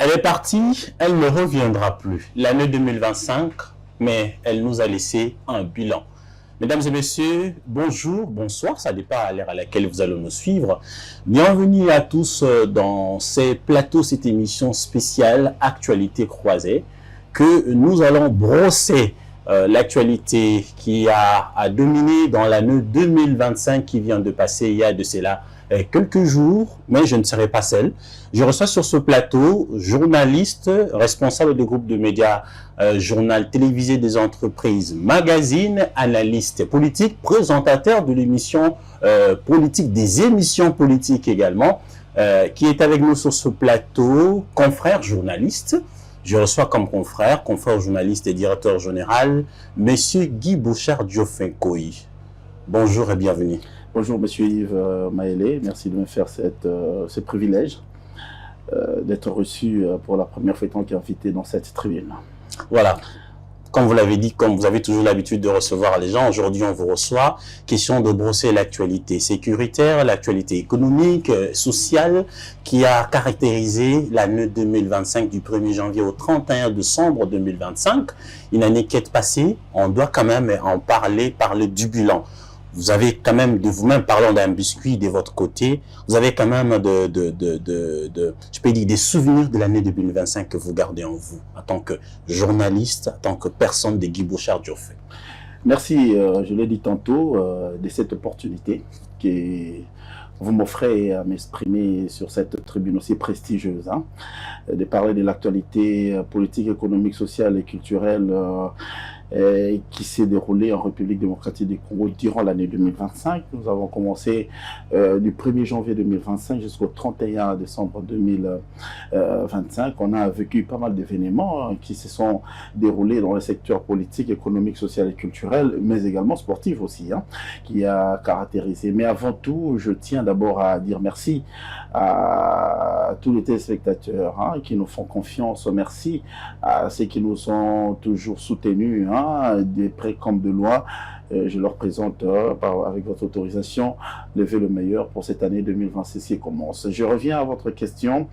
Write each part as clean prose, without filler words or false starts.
Elle est partie, elle ne reviendra plus. L'année 2025, mais elle nous a laissé un bilan. Mesdames et messieurs, bonjour, bonsoir, ça dépend à l'heure à laquelle vous allez nous suivre. Bienvenue à tous dans ces plateaux, cette émission spéciale Actualité croisée, que nous allons brosser l'actualité qui a dominé dans l'année 2025 qui vient de passer il y a de cela quelques jours, mais je ne serai pas seul. Je reçois sur ce plateau journaliste, responsable de groupe de médias, journal télévisé des entreprises, magazine, analyste politique, présentateur de l'émission politique, des émissions politiques également, qui est avec nous sur ce plateau, confrère journaliste. Je reçois comme confrère journaliste et directeur général, Monsieur Guy Bouchard-Diofenkoy. Bonjour et bienvenue. Bonjour Monsieur Yves Maélé, merci de me faire ce privilège d'être reçu pour la première fois en tant qu'invité dans cette tribune. Voilà, comme vous l'avez dit, comme vous avez toujours l'habitude de recevoir les gens, aujourd'hui on vous reçoit, question de brosser l'actualité sécuritaire, l'actualité économique, sociale, qui a caractérisé l'année 2025 du 1er janvier au 31 décembre 2025. Une année qui est passée, on doit quand même en parler du bilan. Vous avez quand même, de vous-même, parlant d'un biscuit de votre côté, vous avez quand même je peux dire, des souvenirs de l'année 2025 que vous gardez en vous, en tant que journaliste, en tant que personne de Guy Bouchard-Diofenkoy. Merci, je l'ai dit tantôt, de cette opportunité que vous m'offrez à m'exprimer sur cette tribune aussi prestigieuse, hein, de parler de l'actualité politique, économique, sociale et culturelle qui s'est déroulée en République démocratique du Congo durant l'année 2025. Nous avons commencé du 1er janvier 2025 jusqu'au 31 décembre 2025. On a vécu pas mal d'événements qui se sont déroulés dans le secteur politique, économique, social et culturel, mais également sportif aussi, hein, qui a caractérisé. Mais avant tout, je tiens d'abord à dire merci à tous les téléspectateurs hein, qui nous font confiance. Merci à ceux qui nous ont toujours soutenus, hein, des prêts comme de loin. Je leur présente, avec votre autorisation, le vœu le meilleur pour cette année 2026 qui commence. Je reviens à votre question.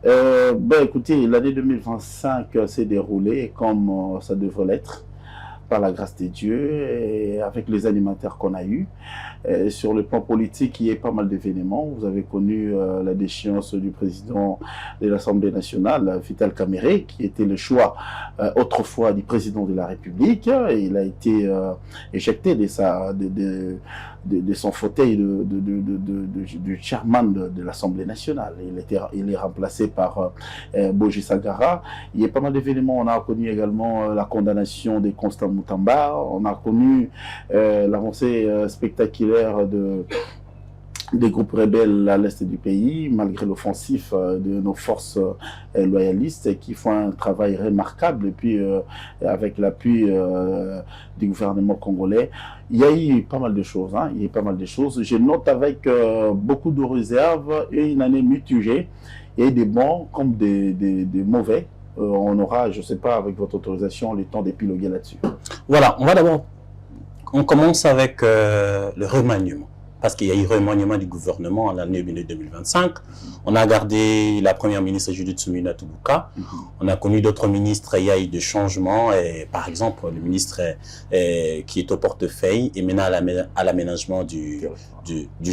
Écoutez, l'année 2025 s'est déroulée comme ça devrait l'être, par la grâce de Dieu et avec les animateurs qu'on a eus. Sur le plan politique, il y a pas mal d'événements. Vous avez connu la déchéance du président de l'Assemblée nationale, Vital Kamerhe, qui était le choix autrefois du président de la République. Et il a été éjecté de son fauteuil du chairman de l'Assemblée nationale. Il est remplacé par Boji Sagara. Il y a pas mal d'événements. On a connu également la condamnation de Constant Mutamba. On a connu l'avancée spectaculaire des groupes rebelles à l'est du pays, malgré l'offensif de nos forces loyalistes qui font un travail remarquable, et puis avec l'appui du gouvernement congolais. Il y a eu pas mal de choses, hein, il y a eu pas mal de choses. Je note avec beaucoup de réserve et une année mitigée. Il y a eu des bons comme des mauvais. On aura, je ne sais pas, avec votre autorisation, le temps d'épiloguer là-dessus. Voilà, on commence avec le remaniement. Parce qu'il y a eu remaniement du gouvernement en l'année 2025. On a gardé la première ministre Judith Suminwa Tubuka. On a connu d'autres ministres, il y a eu des changements. Et, par exemple, le ministre qui est au portefeuille et maintenant à l'aménagement du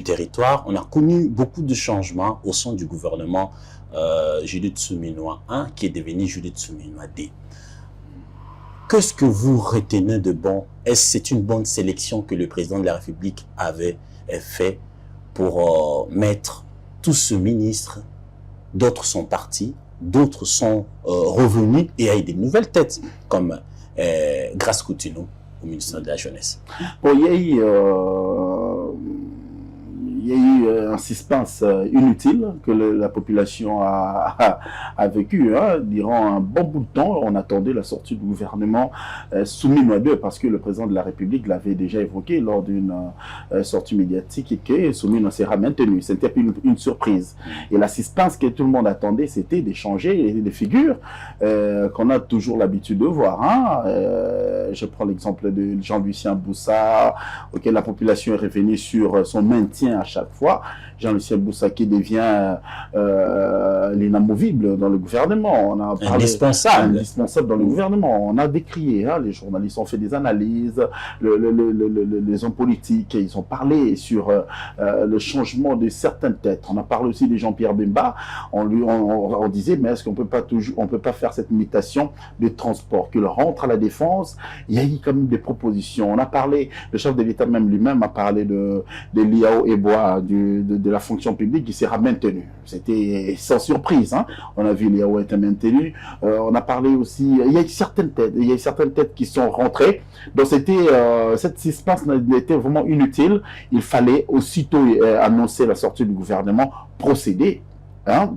territoire. On a connu beaucoup de changements au sein du gouvernement Judith Suminwa 1 qui est devenu Judith Suminwa 2. Qu'est-ce que vous retenez de bon? Est-ce que c'est une bonne sélection que le président de la République avait fait pour mettre tous ces ministres? D'autres sont partis, d'autres sont revenus et il y a eu des nouvelles têtes comme Grace Coutinho au ministère de la Jeunesse. Bon, il y a eu un suspense inutile que la population a vécu. Hein. Durant un bon bout de temps, on attendait la sortie du gouvernement Suminwa 2 parce que le président de la République l'avait déjà évoqué lors d'une sortie médiatique et que Suminwa sera maintenu. C'était une surprise. Et la suspense que tout le monde attendait, c'était d'échanger des figures qu'on a toujours l'habitude de voir. Hein. Je prends l'exemple de Jean-Lucien Boussard, auquel la population est revenue sur son maintien à chaque fois. Jean-Lucien Boussaki devient l'inamovible dans le gouvernement. On a parlé, indispensable dans le gouvernement. On a décrié, hein, les journalistes ont fait des analyses, les hommes politiques, ils ont parlé sur le changement de certaines têtes. On a parlé aussi de Jean-Pierre Bemba. On disait, mais est-ce qu'on peut pas faire cette mutation de transport, qu'il rentre à la défense? Il y a eu quand même des propositions. On a parlé, le chef de l'État même lui-même a parlé de Liao Eboa, de la fonction publique qui sera maintenue. C'était sans surprise, hein. On a vu Liao être maintenu. On a parlé aussi, il y a certaines têtes qui sont rentrées. Donc cette suspense était vraiment inutile. Il fallait aussitôt annoncer la sortie du gouvernement, procéder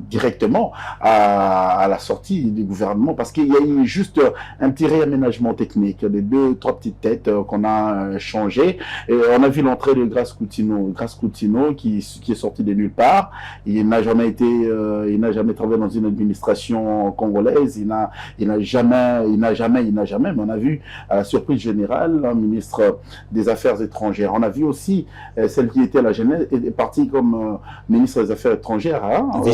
directement à la sortie du gouvernement, parce qu'il y a eu juste un petit réaménagement technique, des 2-3 petites têtes qu'on a changé. Et on a vu l'entrée de Grace Coutinho qui est sorti de nulle part. Il n'a jamais travaillé dans une administration congolaise. Il n'a jamais, mais on a vu à la surprise générale un ministre des Affaires étrangères. On a vu aussi celle qui était à la jeunesse est partie comme ministre des Affaires étrangères,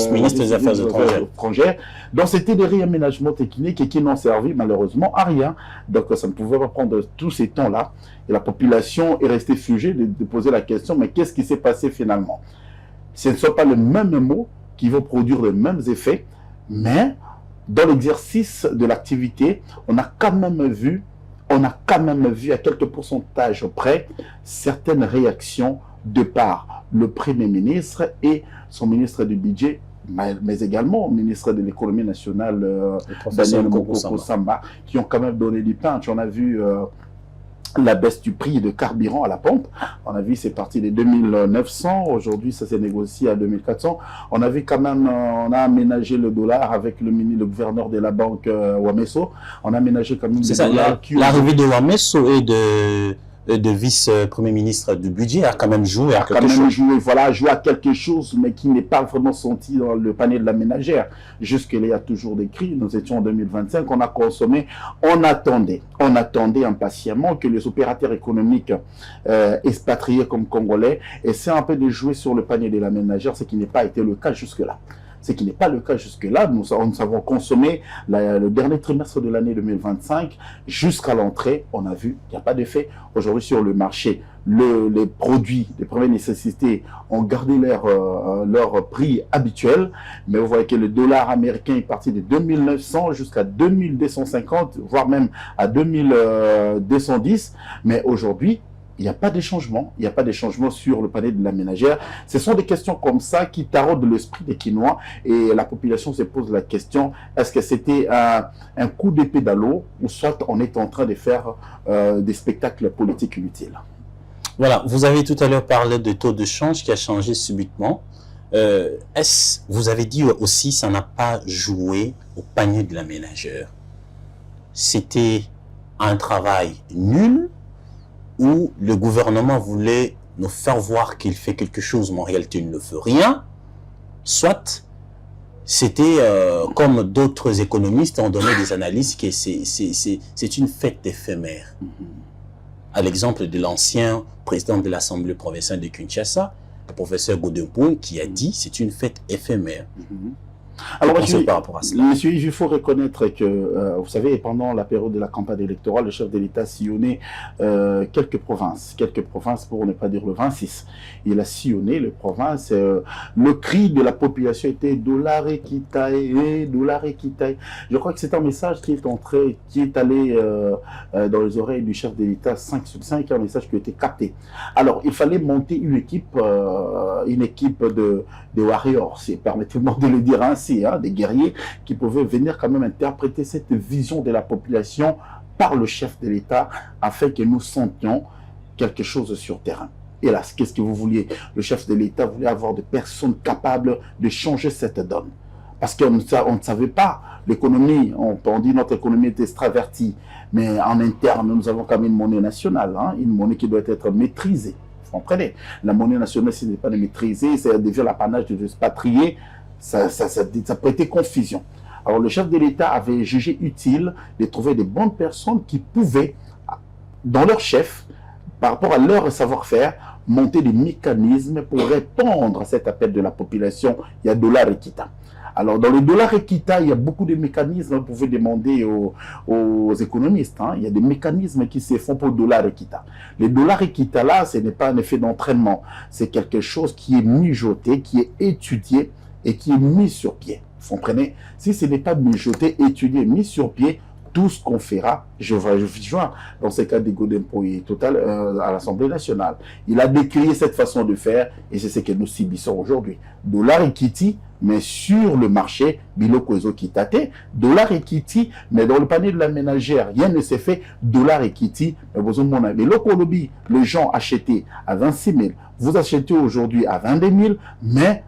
ministre des Affaires étrangères. Donc c'était des réaménagements techniques et qui n'ont servi malheureusement à rien. Donc ça ne pouvait pas prendre tous ces temps-là. Et la population est restée figée de poser la question, mais qu'est-ce qui s'est passé finalement? Ce ne sont pas les mêmes mots qui vont produire les mêmes effets, mais dans l'exercice de l'activité, on a quand même vu à quelques pourcentages près certaines réactions de par le Premier ministre et son ministre du Budget, mais également au ministre de l'économie nationale, Daniel Mokoko-Samba, qui ont quand même donné du punch. On a vu la baisse du prix de carburant à la pompe. On a vu c'est parti de 2900, aujourd'hui ça s'est négocié à 2400. On a vu quand même, on a aménagé le dollar avec le gouverneur de la banque Wameso. On a aménagé quand même le dollar. L'arrivée de Wameso et de vice-premier ministre du budget a quand même joué à quelque chose. Joué à quelque chose, mais qui n'est pas vraiment senti dans le panier de la ménagère. Jusque-là, il y a toujours des cris. Nous étions en 2025, on a consommé, on attendait impatiemment que les opérateurs économiques expatriés comme Congolais essaient un peu de jouer sur le panier de la ménagère, ce qui n'est pas été le cas jusque-là. Ce qui n'est pas le cas jusque-là. Nous avons consommé le dernier trimestre de l'année 2025 jusqu'à l'entrée. On a vu, il n'y a pas d'effet. Aujourd'hui, sur le marché, les produits de première nécessité ont gardé leur prix habituel. Mais vous voyez que le dollar américain est parti de 2900 jusqu'à 2250, voire même à 2210. Mais aujourd'hui, il n'y a pas de changement. Il n'y a pas de changement sur le panier de la ménagère. Ce sont des questions comme ça qui taraudent l'esprit des Quinois et la population se pose la question, est-ce que c'était un coup d'épée dans l'eau ou soit on est en train de faire des spectacles politiques inutiles? Voilà, vous avez tout à l'heure parlé de taux de change qui a changé subitement. Vous avez dit aussi ça n'a pas joué au panier de la ménagère. C'était un travail nul où le gouvernement voulait nous faire voir qu'il fait quelque chose, mais en réalité il ne fait rien, soit c'était comme d'autres économistes ont donné des analyses que c'est une fête éphémère. À l'exemple de l'ancien président de l'Assemblée provinciale de Kinshasa, le professeur Godempoun, qui a dit c'est une fête éphémère. Alors, monsieur, il faut reconnaître que, vous savez, pendant la période de la campagne électorale, le chef de l'État sillonnait quelques provinces pour ne pas dire le 26. Il a sillonné les provinces. Le cri de la population était dollar et Kitaï, dollar et Kitaï. Je crois que c'est un message qui est allé dans les oreilles du chef de l'État 5 sur 5, un message qui a été capté. Alors, il fallait monter une équipe de warriors, permettez-moi de le dire ainsi, des guerriers qui pouvaient venir quand même interpréter cette vision de la population par le chef de l'État afin que nous sentions quelque chose sur terrain. Et là, qu'est-ce que vous vouliez? Le chef de l'État voulait avoir des personnes capables de changer cette donne. Parce qu'on ne savait pas, l'économie, on dit notre économie est extravertie, mais en interne, nous avons quand même une monnaie nationale, une monnaie qui doit être maîtrisée. Vous comprenez? La monnaie nationale, si ce n'est pas de maîtriser, ça devient l'apanage des expatriés. Ça prêtait confusion. Alors le chef de l'État avait jugé utile de trouver des bonnes personnes qui pouvaient, dans leur chef, par rapport à leur savoir-faire, monter des mécanismes pour répondre à cet appel de la population. Il y a Dollar Equita. Alors, dans le Dollar Equita, il y a beaucoup de mécanismes. Vous pouvez demander aux économistes. Hein. Il y a des mécanismes qui se font pour le Dollar Equita. Le Dollar Equita, là, ce n'est pas un effet d'entraînement. C'est quelque chose qui est mijoté, qui est étudié et qui est mis sur pied. Vous comprenez? Si ce n'est pas mijoté, étudié, mis sur pied, tout ce qu'on fera, je joins dans ce cas des Golden Point total à l'Assemblée nationale. Il a décrié cette façon de faire et c'est ce que nous subissons aujourd'hui. Dollar Equity, mais sur le marché, biloko ezokitate, Dollar Equity, mais dans le panier de la ménagère, rien ne s'est fait. Dollar Equity, mais vous avez biloko lobby, les gens achetaient à 26 000, vous achetez aujourd'hui à 22 000, mais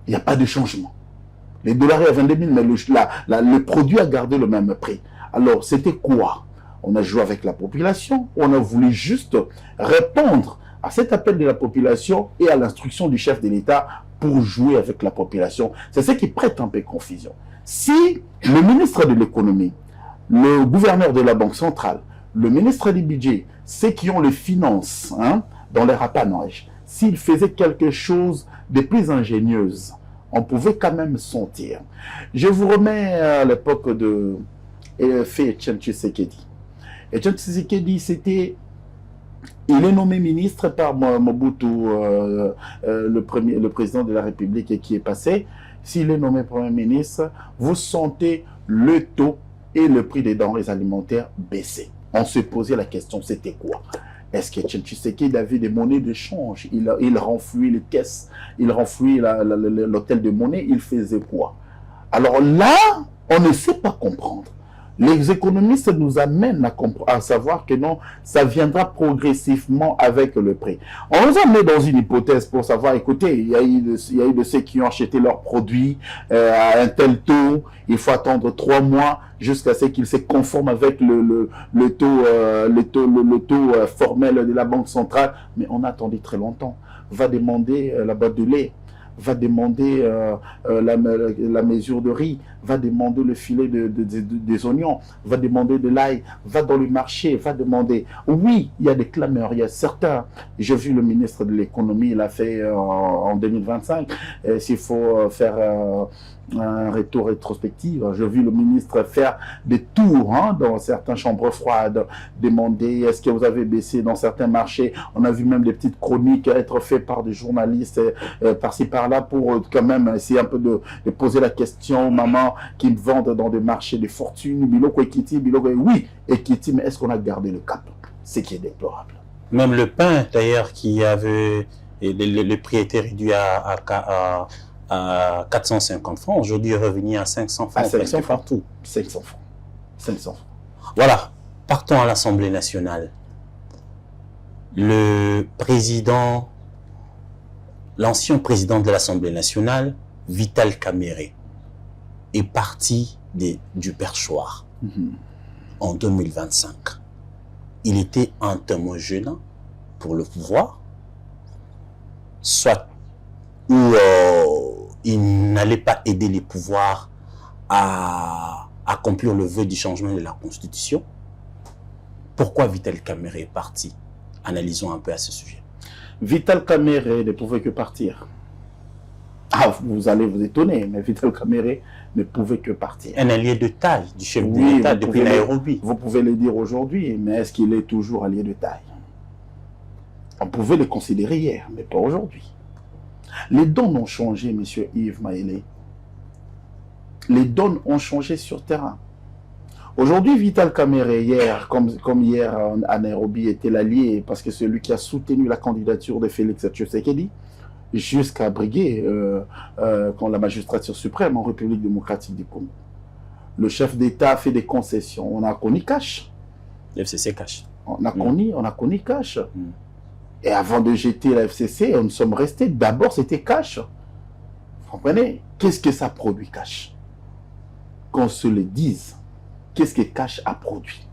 il n'y a pas de changement. Les dollars à 22 000, mais le produit a gardé le même prix. Alors, c'était quoi? On a joué avec la population, on a voulu juste répondre à cet appel de la population et à l'instruction du chef de l'État pour jouer avec la population. C'est ce qui prête un peu confusion. Si le ministre de l'économie, le gouverneur de la Banque centrale, le ministre du budget, ceux qui ont les finances dans leur apanage, s'ils faisaient quelque chose de plus ingénieuse, on pouvait quand même sentir. Je vous remets à l'époque de Etienne Tshisekedi. Etienne Tshisekedi, il est nommé ministre par Mobutu, le président de la République qui est passé. S'il est nommé Premier ministre, vous sentez le taux et le prix des denrées alimentaires baisser. On se posait la question, c'était quoi? Est-ce que Tshisekedi avait des monnaies d'échange? Il renflouait les caisses, il renflouait l'hôtel de monnaie, il faisait quoi? Alors là, on ne sait pas comprendre. Les économistes nous amènent à savoir que non, ça viendra progressivement avec le prix. On nous a mis dans une hypothèse pour savoir, écoutez, il y a eu de ceux qui ont acheté leurs produits à un tel taux, il faut attendre 3 mois jusqu'à ce qu'ils se conforment avec le taux formel de la Banque centrale. Mais on a attendu très longtemps. Va demander la boîte de lait, va demander la mesure de riz, va demander le filet des oignons, va demander de l'ail, va dans le marché, va demander. Oui, il y a des clameurs, il y a certains. J'ai vu le ministre de l'économie, il a fait en 2025, s'il faut faire un retour rétrospectif. J'ai vu le ministre faire des tours dans certaines chambres froides, demander est-ce que vous avez baissé dans certains marchés. On a vu même des petites chroniques être faites par des journalistes par-ci par-là pour quand même essayer un peu de poser la question aux mamans qui vendent dans des marchés de fortune, biloko Equity, biloko, oui, Equity, mais est-ce qu'on a gardé le cap? Ce qui est déplorable. Même le pain, d'ailleurs, qui avait le prix était réduit à 450 francs, aujourd'hui est revenu à 500 francs. À 500 francs partout. 500 francs. 500 francs. Voilà, partons à l'Assemblée nationale. L'ancien président de l'Assemblée nationale, Vital Kamerhe, est parti du perchoir en 2025. Il était un témoin gênant pour le pouvoir, soit où il n'allait pas aider les pouvoirs à accomplir le vœu du changement de la Constitution. Pourquoi Vital Kamerhe est parti? Analysons un peu à ce sujet. Vital Kamerhe ne pouvait que partir. Ah, vous allez vous étonner, mais Vital Kamerhe ne pouvait que partir. Un allié de taille du chef de l'État depuis Nairobi. Vous pouvez le dire aujourd'hui, mais est-ce qu'il est toujours allié de taille? On pouvait le considérer hier, mais pas aujourd'hui. Les donnes ont changé, monsieur Yves Maélé. Les donnes ont changé sur terrain. Aujourd'hui, Vital Kamerhe, hier, comme hier à Nairobi, était l'allié, parce que celui qui a soutenu la candidature de Félix Tshisekedi, jusqu'à briguer quand la magistrature suprême en République démocratique du Congo. Le chef d'État a fait des concessions. On a connu cash. FCC cash. On a connu cash. Et avant de jeter la FCC, nous sommes restés. D'abord, c'était cash. Vous comprenez? Qu'est-ce que ça produit, cash? Qu'on se le dise. Qu'est-ce que cash a produit?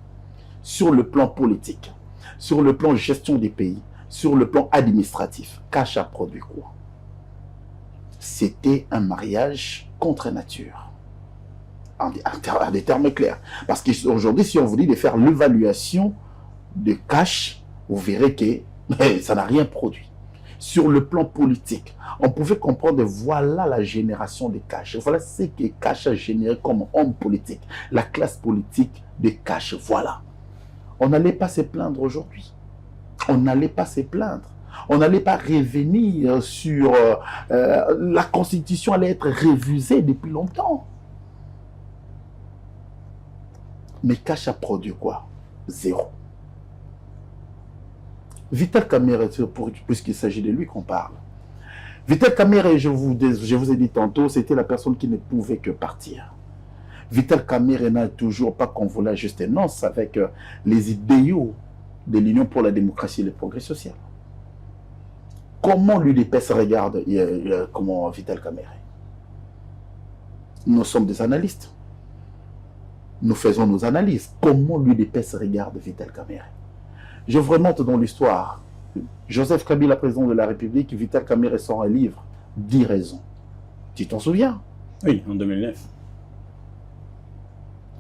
Sur le plan politique, sur le plan gestion des pays, sur le plan administratif, cash a produit quoi? C'était un mariage contre nature. En des termes clairs. Parce qu'aujourd'hui, si on vous dit de faire l'évaluation de cash, vous verrez que ça n'a rien produit. sur le plan politique, on pouvait comprendre, voilà la génération de Cash. Voilà ce que Cash a généré comme homme politique. La classe politique de Cash, voilà. On n'allait pas se plaindre aujourd'hui. On n'allait pas se plaindre. On n'allait pas revenir sur... la Constitution allait être révisée depuis longtemps. Mais Cash a produit quoi? Zéro. Vital Kamerhe, puisqu'il s'agit de lui qu'on parle. Vital Kamerhe, je vous ai dit tantôt, c'était la personne qui ne pouvait que partir. Vital Kamerhe n'a toujours pas convolé la juste noce avec les idéaux de l'Union pour la démocratie et le progrès social. Comment l'UDPS regarde comment Vital Kamerhe? Nous sommes des analystes. Nous faisons nos analyses. Comment l'UDPS regarde Vital Kamerhe? Je vous remonte dans l'histoire. Joseph Kabila, président de la République, Vital Kamerhe sort un livre, 10 raisons. Tu t'en souviens? Oui, en 2009.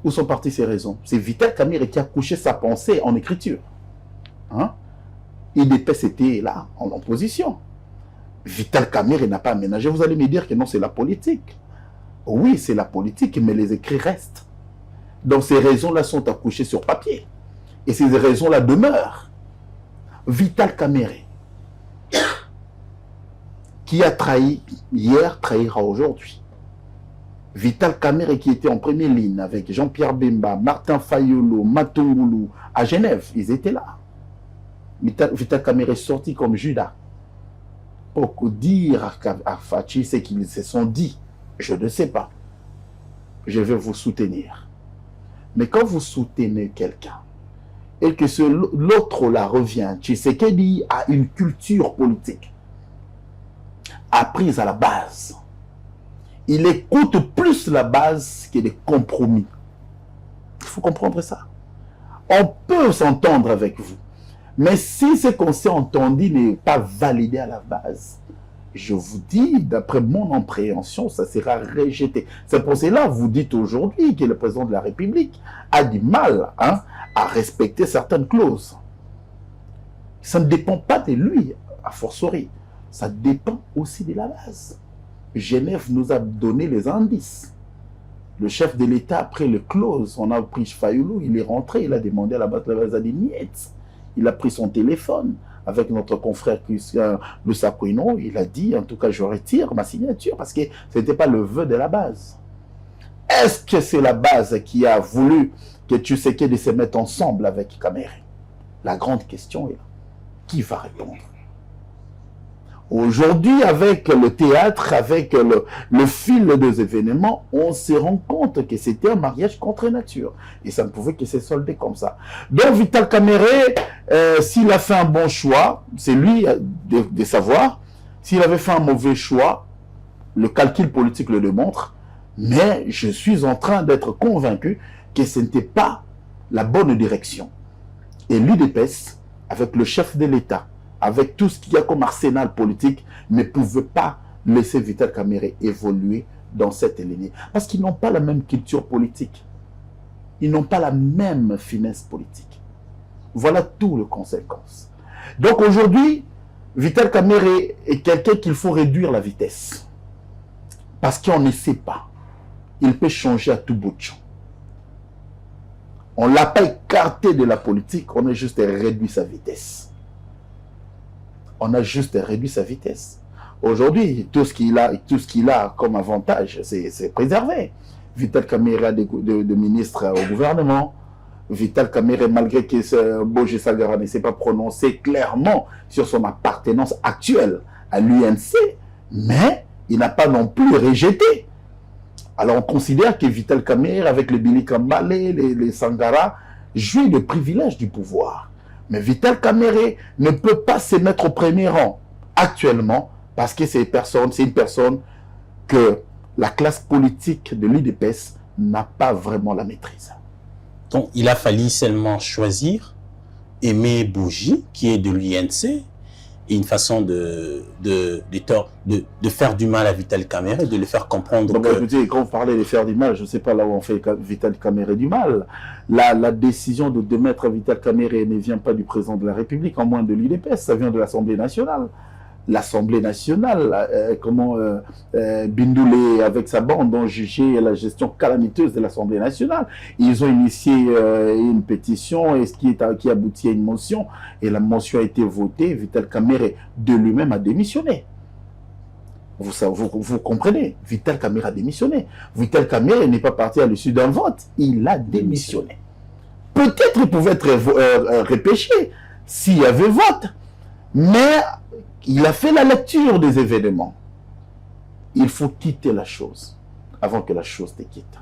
Où sont parties ces raisons? C'est Vital Kamerhe qui a couché sa pensée en écriture. Hein? l'UDPS était là, en opposition. Vital Kamerhe n'a pas aménagé. Vous allez me dire que non, c'est la politique. Oui, c'est la politique, mais les écrits restent. Donc ces raisons-là sont accouchées sur papier. Et ces raisons-là demeurent. Vital Kamerhe, qui a trahi hier, trahira aujourd'hui. Vital Kamerhe qui était en première ligne avec Jean-Pierre Bemba, Martin Fayolo, Matungulu, à Genève, ils étaient là. Vital Kamerhe est sorti comme Judas pour dire à Fachi ce qu'ils se sont dit. Je ne sais pas. Je vais vous soutenir. Mais quand vous soutenez quelqu'un et que l'autre là revient, Tshisekedi a une culture politique apprise à la base. Il écoute plus la base que des compromis. Il faut comprendre ça. On peut s'entendre avec vous. Mais si ce qu'on s'est entendu n'est pas validé à la base, je vous dis, d'après mon compréhension, ça sera rejeté. C'est pour cela que vous dites aujourd'hui que le président de la République a du mal à respecter certaines clauses. Ça ne dépend pas de lui, a fortiori. Ça dépend aussi de la base. Genève nous a donné les indices. Le chef de l'État, après les clauses, on a pris Fayulu, il est rentré, il a demandé à la base à des miettes. Il a pris son téléphone avec notre confrère Christian Lussakweno. Il a dit, en tout cas, je retire ma signature parce que ce n'était pas le vœu de la base. Est-ce que c'est la base qui a voulu que Tshisekedi se mette ensemble avec Kamerhe? La grande question est là. Qui va répondre? Aujourd'hui, avec le théâtre, avec le fil des événements, on se rend compte que c'était un mariage contre nature. Et ça ne pouvait que se solder comme ça. Donc, Vital Kamerhe, s'il a fait un bon choix, c'est lui de savoir. S'il avait fait un mauvais choix, le calcul politique le démontre. Mais je suis en train d'être convaincu que ce n'était pas la bonne direction. Et l'UDPS, avec le chef de l'État, avec tout ce qu'il y a comme arsenal politique, ne pouvait pas laisser Vital Kamerhe évoluer dans cette lignée. Parce qu'ils n'ont pas la même culture politique. Ils n'ont pas la même finesse politique. Voilà tout le conséquence. Donc aujourd'hui, Vital Kamerhe est quelqu'un qu'il faut réduire la vitesse. Parce qu'on ne sait pas. Il peut changer à tout bout de champ. On ne l'a pas écarté de la politique, on a juste réduit sa vitesse. On a juste réduit sa vitesse. Aujourd'hui, tout ce qu'il a comme avantage, c'est préservé. Vital Kamerhe a de ministres au gouvernement. Vital Kamerhe, malgré que Boje Sagara ne s'est pas prononcé clairement sur son appartenance actuelle à l'UNC, mais il n'a pas non plus rejeté. Alors on considère que Vital Kamerhe, avec les Billy Kambale, les Sangara, jouit le privilège du pouvoir. Mais Vital Kamerhe ne peut pas se mettre au premier rang actuellement parce que c'est une personne que la classe politique de l'UDPS n'a pas vraiment la maîtrise. Donc il a fallu seulement choisir Aimé Bougie, qui est de l'UNC, et une façon de faire du mal à Vital Kamerhe, de le faire comprendre donc, écoutez, quand vous parlez de faire du mal, je ne sais pas là où on fait Vital Kamerhe du mal. La décision de mettre Vital Kamerhe ne vient pas du président de la République, en moins de l'UDPS, ça vient de l'Assemblée nationale. l'Assemblée nationale, comment Bindoulé avec sa bande ont jugé la gestion calamiteuse de l'Assemblée nationale. Ils ont initié une pétition et qui aboutit à une motion, et la motion a été votée. Vital Kamerhe de lui-même a démissionné. Vous comprenez, Vital Kamerhe a démissionné. Vital Kamerhe n'est pas parti à l'issue d'un vote, il a démissionné. Peut-être il pouvait être repêché s'il y avait vote, mais il a fait la lecture des événements. Il faut quitter la chose avant que la chose te quitte.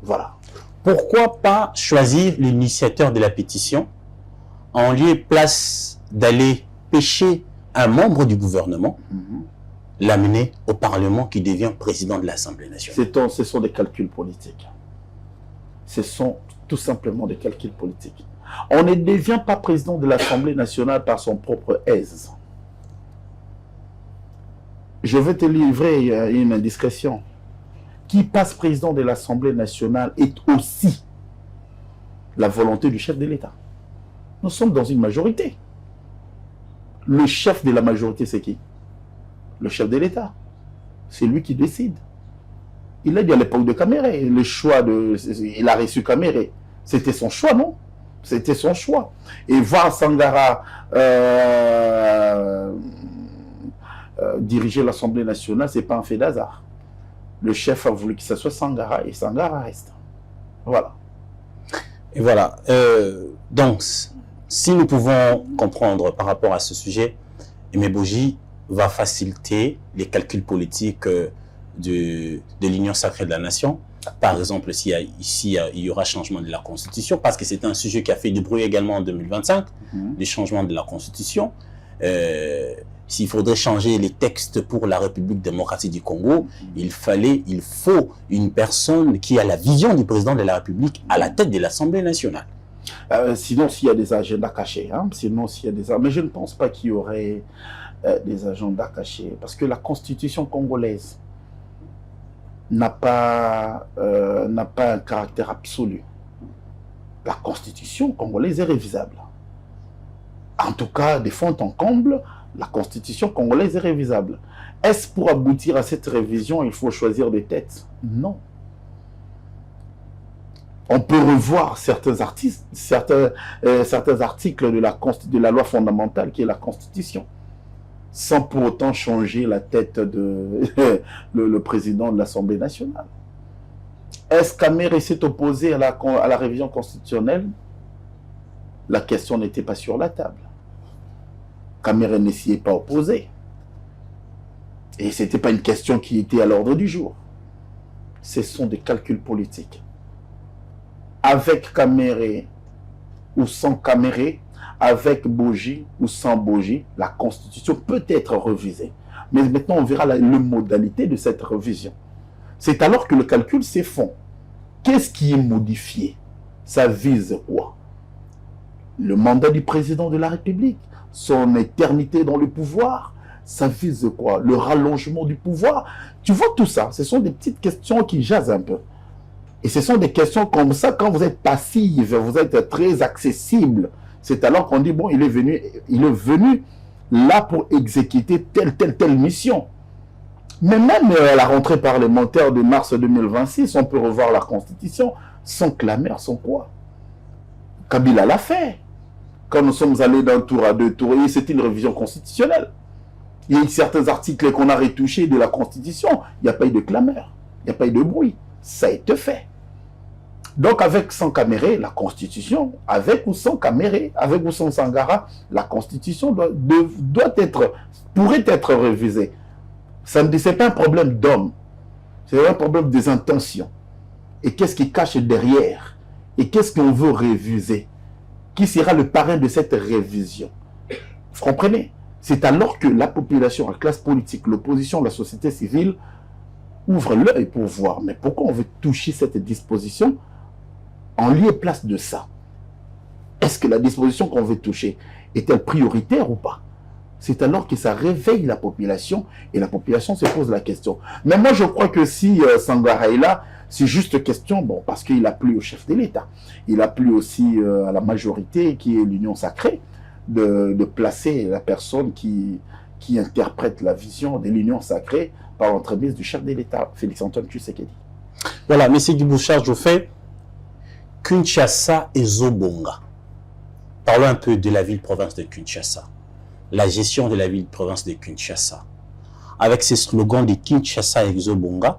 Voilà. Pourquoi pas choisir l'initiateur de la pétition en lieu et place d'aller pêcher un membre du gouvernement, l'amener au Parlement qui devient président de l'Assemblée nationale? Ce sont des calculs politiques. Ce sont tout simplement des calculs politiques. On ne devient pas président de l'Assemblée nationale par son propre aise. Je vais te livrer une indiscrétion. Qui passe président de l'Assemblée nationale est aussi la volonté du chef de l'État. Nous sommes dans une majorité. Le chef de la majorité, c'est qui? Le chef de l'État. C'est lui qui décide. Il a dit à l'époque de Kamerhe, le choix de... Il a reçu Kamerhe. C'était son choix, non? C'était son choix. Et voir Sangara diriger l'Assemblée nationale, ce n'est pas un fait d'hasard. Le chef a voulu que ce soit Sangara et Sangara reste. Voilà. Et voilà. Donc, si nous pouvons comprendre par rapport à ce sujet, Aimé Boji va faciliter les calculs politiques de l'Union sacrée de la nation. Par exemple, il y aura changement de la Constitution, parce que c'est un sujet qui a fait du bruit également en 2025, le changement de la Constitution. S'il faudrait changer les textes pour la République démocratique du Congo, il faut une personne qui a la vision du président de la République à la tête de l'Assemblée nationale. Sinon, s'il y a des agendas cachés, mais je ne pense pas qu'il y aurait des agendas cachés, parce que la Constitution congolaise n'a pas un caractère absolu. La Constitution congolaise est révisable. En tout cas, de fond en comble, la Constitution congolaise est révisable. Est-ce pour aboutir à cette révision, il faut choisir des têtes? Non. On peut revoir certains articles de la loi fondamentale qui est la Constitution, sans pour autant changer la tête de le président de l'Assemblée nationale. Est-ce qu'Kamerhe s'est opposé à la révision constitutionnelle? La question n'était pas sur la table. Kamerhe ne s'y est pas opposé. Et ce n'était pas une question qui était à l'ordre du jour. Ce sont des calculs politiques. Avec Kamerhe ou sans Kamerhe, avec Boji ou sans Boji, la Constitution peut être revisée. Mais maintenant, on verra la modalité de cette révision. C'est alors que le calcul s'effondre. Qu'est-ce qui est modifié? Ça vise quoi? Le mandat du président de la République, son éternité dans le pouvoir, ça vise quoi? Le rallongement du pouvoir. Tu vois tout ça, ce sont des petites questions qui jasent un peu. Et ce sont des questions comme ça, quand vous êtes passive, vous êtes très accessible, c'est alors qu'on dit, bon, il est venu là pour exécuter telle mission. Mais même à la rentrée parlementaire de mars 2026, on peut revoir la Constitution sans clamer, sans quoi. Kabila l'a fait. Quand nous sommes allés d'un tour à deux tours, c'était une révision constitutionnelle. Il y a eu certains articles qu'on a retouchés de la Constitution, il n'y a pas eu de clameur, il n'y a pas eu de bruit. Ça a été fait. Donc avec sans Kamerhe, la Constitution, avec ou sans Kamerhe, avec ou sans Sangara, la Constitution pourrait être révisée. Ce n'est pas un problème d'homme, c'est un problème des intentions. Et qu'est-ce qui cache derrière? Et qu'est-ce qu'on veut réviser? Qui sera le parrain de cette révision? Vous comprenez? C'est alors que la population, la classe politique, l'opposition, la société civile ouvre l'œil pour voir. Mais pourquoi on veut toucher cette disposition en lieu et place de ça? Est-ce que la disposition qu'on veut toucher est-elle prioritaire ou pas? C'est alors que ça réveille la population et la population se pose la question. Mais moi, je crois que si Sangara est là, c'est juste question, bon, parce qu'il a plu au chef de l'État. Il a plu aussi à la majorité qui est l'Union sacrée de placer la personne qui qui interprète la vision de l'Union sacrée par l'entremise du chef de l'État, Félix-Antoine Tshisekedi. Voilà, M. Dibouchard, je fais Kinshasa et Zobonga. Parlons un peu de la ville-province de Kinshasa. La gestion de la ville-province de Kinshasa. Avec ces slogans de Kinshasa et Zobonga,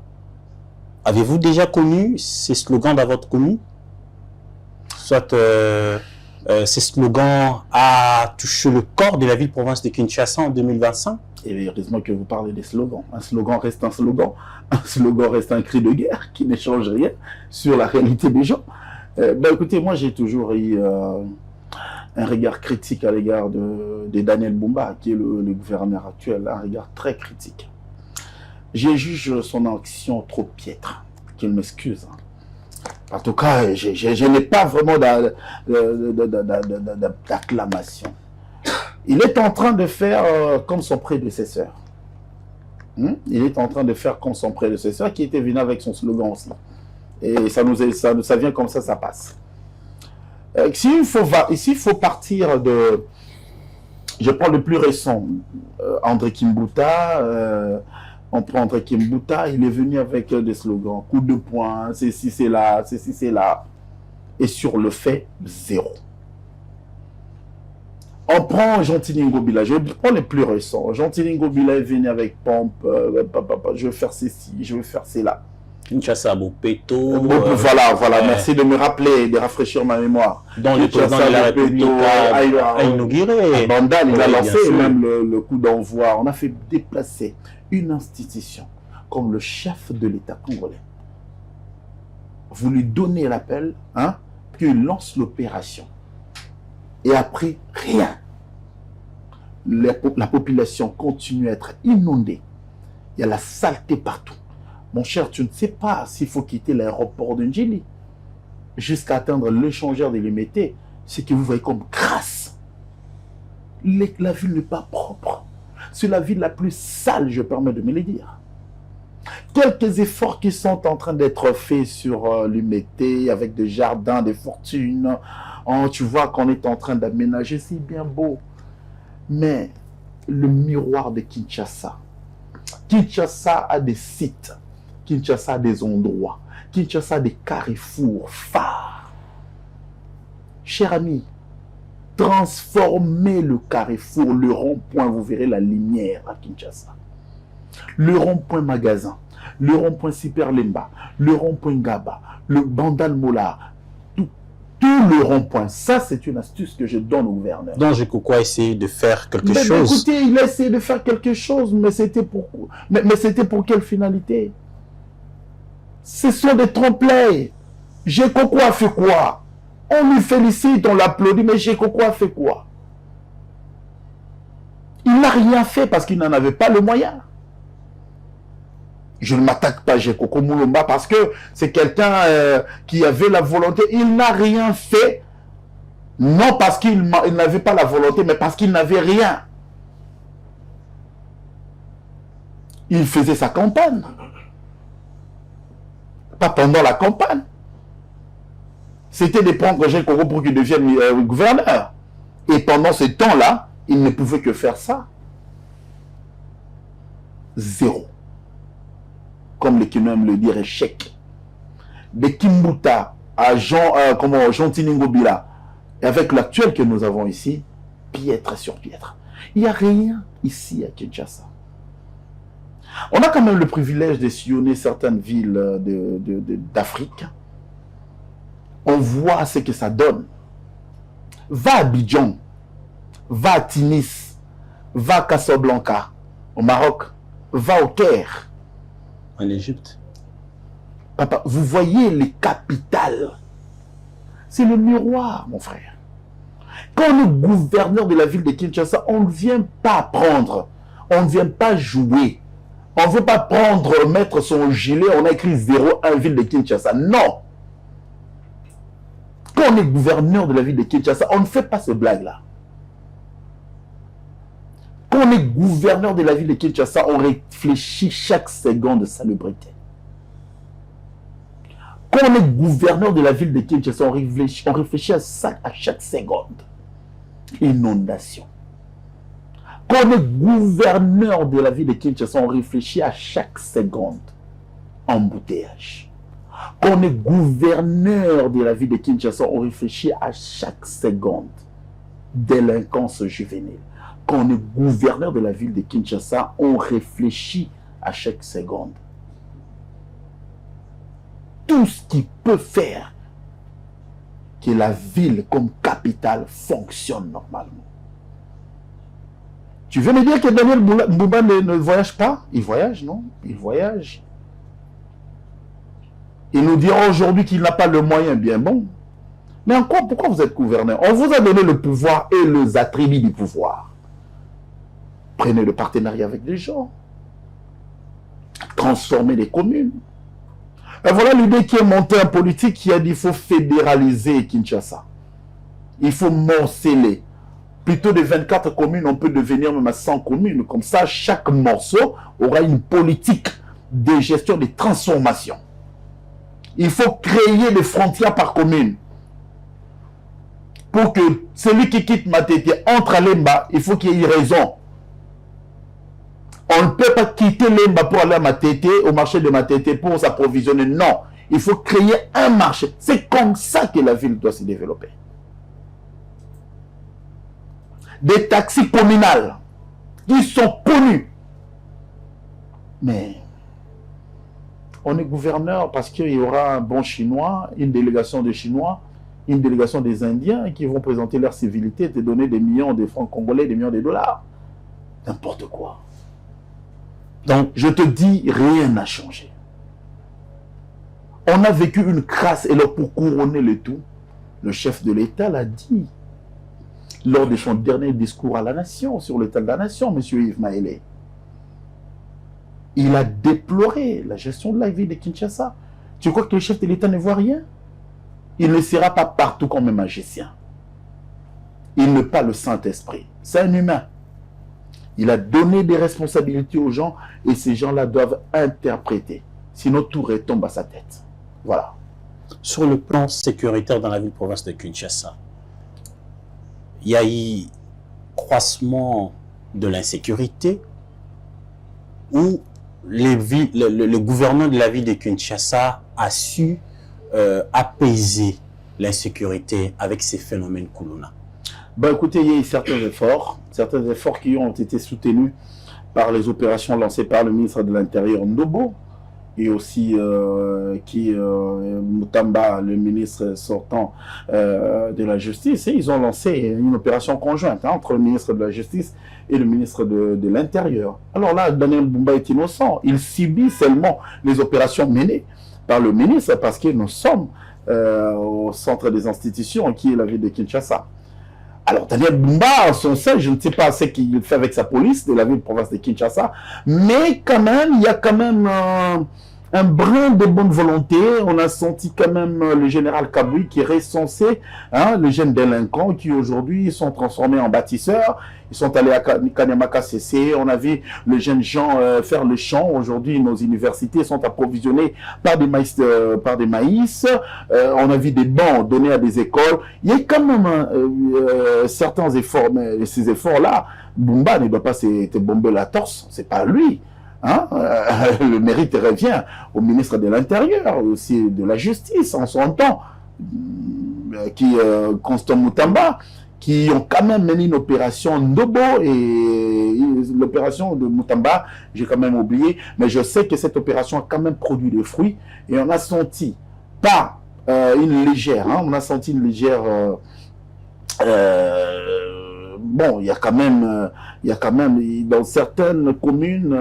avez-vous déjà connu ces slogans dans votre commune? Soit ces slogans a touché le corps de la ville-province de Kinshasa en 2025? Et heureusement que vous parlez des slogans. Un slogan reste un slogan. Un slogan reste un cri de guerre qui ne change rien sur la réalité des gens. Écoutez, moi j'ai toujours eu un regard critique à l'égard de Daniel Bumba, qui est le gouverneur actuel, un regard très critique. Je juge son action trop piètre, qu'il m'excuse. En tout cas, je n'ai pas vraiment d'acclamation. Il est en train de faire comme son prédécesseur. Il est en train de faire comme son prédécesseur qui était venu avec son slogan aussi. Et ça vient comme ça passe. S'il faut partir de... Je prends le plus récent, André Kimbuta. On prend André Kimbuta, il est venu avec des slogans. Coup de poing, c'est si c'est là, c'est si c'est là. Et sur le fait, zéro. On prend Gentili Ngobila, je prends les plus récents. Gentili Ngobila est venu avec pompe, je veux faire ceci, je veux faire cela. Kinshasa Bopeto. Voilà, merci de me rappeler, de rafraîchir ma mémoire. Dans le président de la République a inauguré. Bandal, il a lancé même le coup d'envoi. On a fait déplacer une institution comme le chef de l'État congolais. Vous lui donnez l'appel, puis il lance l'opération. Et après, rien. La population continue à être inondée. Il y a la saleté partout. Mon cher, tu ne sais pas s'il faut quitter l'aéroport de Ndjili jusqu'à atteindre l'échangeur de Limité. Ce que vous voyez comme grâce. La ville n'est pas propre. C'est la ville la plus sale, je permets de me le dire. Quelques efforts qui sont en train d'être faits sur Limité avec des jardins, des fortunes. Tu vois qu'on est en train d'aménager, c'est bien beau. Mais le miroir de Kinshasa. Kinshasa a des sites. Kinshasa a des endroits. Kinshasa a des carrefours phares. Cher ami, transformez le carrefour, le rond-point, vous verrez la lumière à Kinshasa. Le rond-point magasin, le rond-point Super Lemba, le rond-point Gaba, le Bandal Mola, tout le rond-point. Ça, c'est une astuce que je donne au gouverneur. Donc, je crois essayer de faire quelque chose. Écoutez, il a essayé de faire quelque chose, mais c'était pour quelle finalité? Ce sont des trompe-l'œil. Gekoko a fait quoi? On lui félicite, on l'applaudit, mais Gekoko a fait quoi? Il n'a rien fait parce qu'il n'en avait pas le moyen. Je ne m'attaque pas à Gekoko Moulomba parce que c'est quelqu'un qui avait la volonté. Il n'a rien fait, non parce qu'il n'avait pas la volonté, mais parce qu'il n'avait rien. Il faisait sa campagne. Pas pendant la campagne. C'était de prendre Gekoko pour qu'il devienne gouverneur. Et pendant ce temps-là, il ne pouvait que faire ça. Zéro. Comme les Kinois aiment le dire, échec. De Kimbuta à Gentili Ngobila, et avec l'actuel que nous avons ici, piètre sur piètre. Il n'y a rien ici à Kinshasa. On a quand même le privilège de sillonner certaines villes d'Afrique. On voit ce que ça donne. Va à Abidjan, va à Tunis, va à Casablanca, au Maroc, va au Caire. En Égypte. Papa, vous voyez les capitales. C'est le miroir, mon frère. Quand on est gouverneur de la ville de Kinshasa, on ne vient pas prendre. On ne vient pas jouer. On ne veut pas prendre, mettre son gilet, on a écrit 01 ville de Kinshasa. Non. Quand on est gouverneur de la ville de Kinshasa, on ne fait pas ces blagues-là. Quand on est gouverneur de la ville de Kinshasa, on réfléchit chaque seconde de salubrité. Quand on est gouverneur de la ville de Kinshasa, on réfléchit à chaque seconde. Inondation. Qu'on est gouverneur de la ville de Kinshasa, on réfléchit à chaque seconde. Embouteillage. Qu'on est gouverneur de la ville de Kinshasa, on réfléchit à chaque seconde. Délinquance juvénile. Quand on est gouverneur de la ville de Kinshasa, on réfléchit à chaque seconde. Tout ce qui peut faire que la ville comme capitale fonctionne normalement. Tu veux me dire que Daniel Mbouba ne voyage pas? Il voyage, non? Il voyage. Il nous dira aujourd'hui qu'il n'a pas le moyen, bien bon. Mais encore, pourquoi vous êtes gouverneur? On vous a donné le pouvoir et les attributs du pouvoir. Prenez le partenariat avec les gens. Transformez les communes. Et voilà l'idée qui est montée en politique qui a dit qu'il faut fédéraliser Kinshasa. Il faut morceler. Plutôt de 24 communes, on peut devenir même à 100 communes. Comme ça, chaque morceau aura une politique de gestion, de transformation. Il faut créer des frontières par commune. Pour que celui qui quitte Matete entre à Lemba, il faut qu'il y ait raison. On ne peut pas quitter Lemba pour aller à Matete, au marché de Matete pour s'approvisionner. Non, il faut créer un marché. C'est comme ça que la ville doit se développer. Des taxis communales qui sont connus. Mais on est gouverneur parce qu'il y aura un bon Chinois, une délégation de Chinois, une délégation des Indiens qui vont présenter leur civilité et te donner des millions de francs congolais, des millions de dollars. N'importe quoi. Donc, je te dis, rien n'a changé. On a vécu une crasse et là, pour couronner le tout, le chef de l'État l'a dit lors de son dernier discours à la nation, sur l'état de la nation, M. Yves Maélé. Il a déploré la gestion de la ville de Kinshasa. Tu crois que le chef de l'État ne voit rien? Il ne sera pas partout comme un magicien. Il n'a pas le Saint-Esprit. C'est un humain. Il a donné des responsabilités aux gens et ces gens-là doivent interpréter. Sinon, tout retombe à sa tête. Voilà. Sur le plan sécuritaire dans la ville-province de Kinshasa, il y a eu croissement de l'insécurité où le gouverneur de la ville de Kinshasa a su apaiser l'insécurité avec ces phénomènes Kuluna. Ben écoutez, il y a eu certains efforts qui ont été soutenus par les opérations lancées par le ministre de l'Intérieur Ndobo et aussi Mutamba, le ministre sortant de la Justice. Et ils ont lancé une opération conjointe entre le ministre de la Justice et le ministre de l'Intérieur. Alors là, Daniel Mbouba est innocent. Il subit seulement les opérations menées par le ministre parce que nous sommes au centre des institutions qui est la ville de Kinshasa. Alors, Daniel Mbouba, son sein, je ne sais pas ce qu'il fait avec sa police de la ville-province de Kinshasa, mais quand même, il y a quand même un brin de bonne volonté. On a senti quand même le général Kaboui qui est recensé, les jeunes délinquants qui aujourd'hui sont transformés en bâtisseurs. Ils sont allés à Kanyamaka CC. On a vu les jeunes gens faire le champ. Aujourd'hui, nos universités sont approvisionnées par des maïs. On a vu des bancs donnés à des écoles. Il y a quand même certains efforts, mais ces efforts-là, Mbouba ne doit pas se bomber la torse. C'est pas lui. Le mérite revient au ministre de l'Intérieur, aussi de la Justice en son temps, Constant Mutamba, qui ont quand même mené une opération Ndobo et l'opération de Mutamba, j'ai quand même oublié, mais je sais que cette opération a quand même produit des fruits et on a senti pas une légère, on a senti une légère bon, il y a quand même dans certaines communes,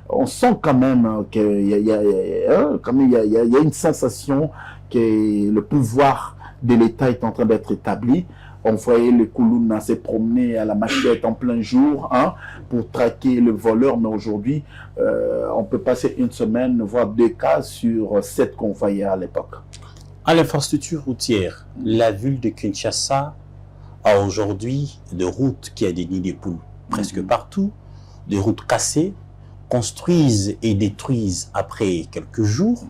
on sent quand même qu'il y a une sensation que le pouvoir de l'État est en train d'être établi. On voyait les Kuluna se promener à la machette en plein jour pour traquer le voleur, mais aujourd'hui, on peut passer une semaine, voire 2 cas sur 7 qu'on voyait à l'époque. À l'infrastructure routière, la ville de Kinshasa a aujourd'hui des routes qui a des nids de poules presque partout, des routes cassées, construisent et détruisent après quelques jours.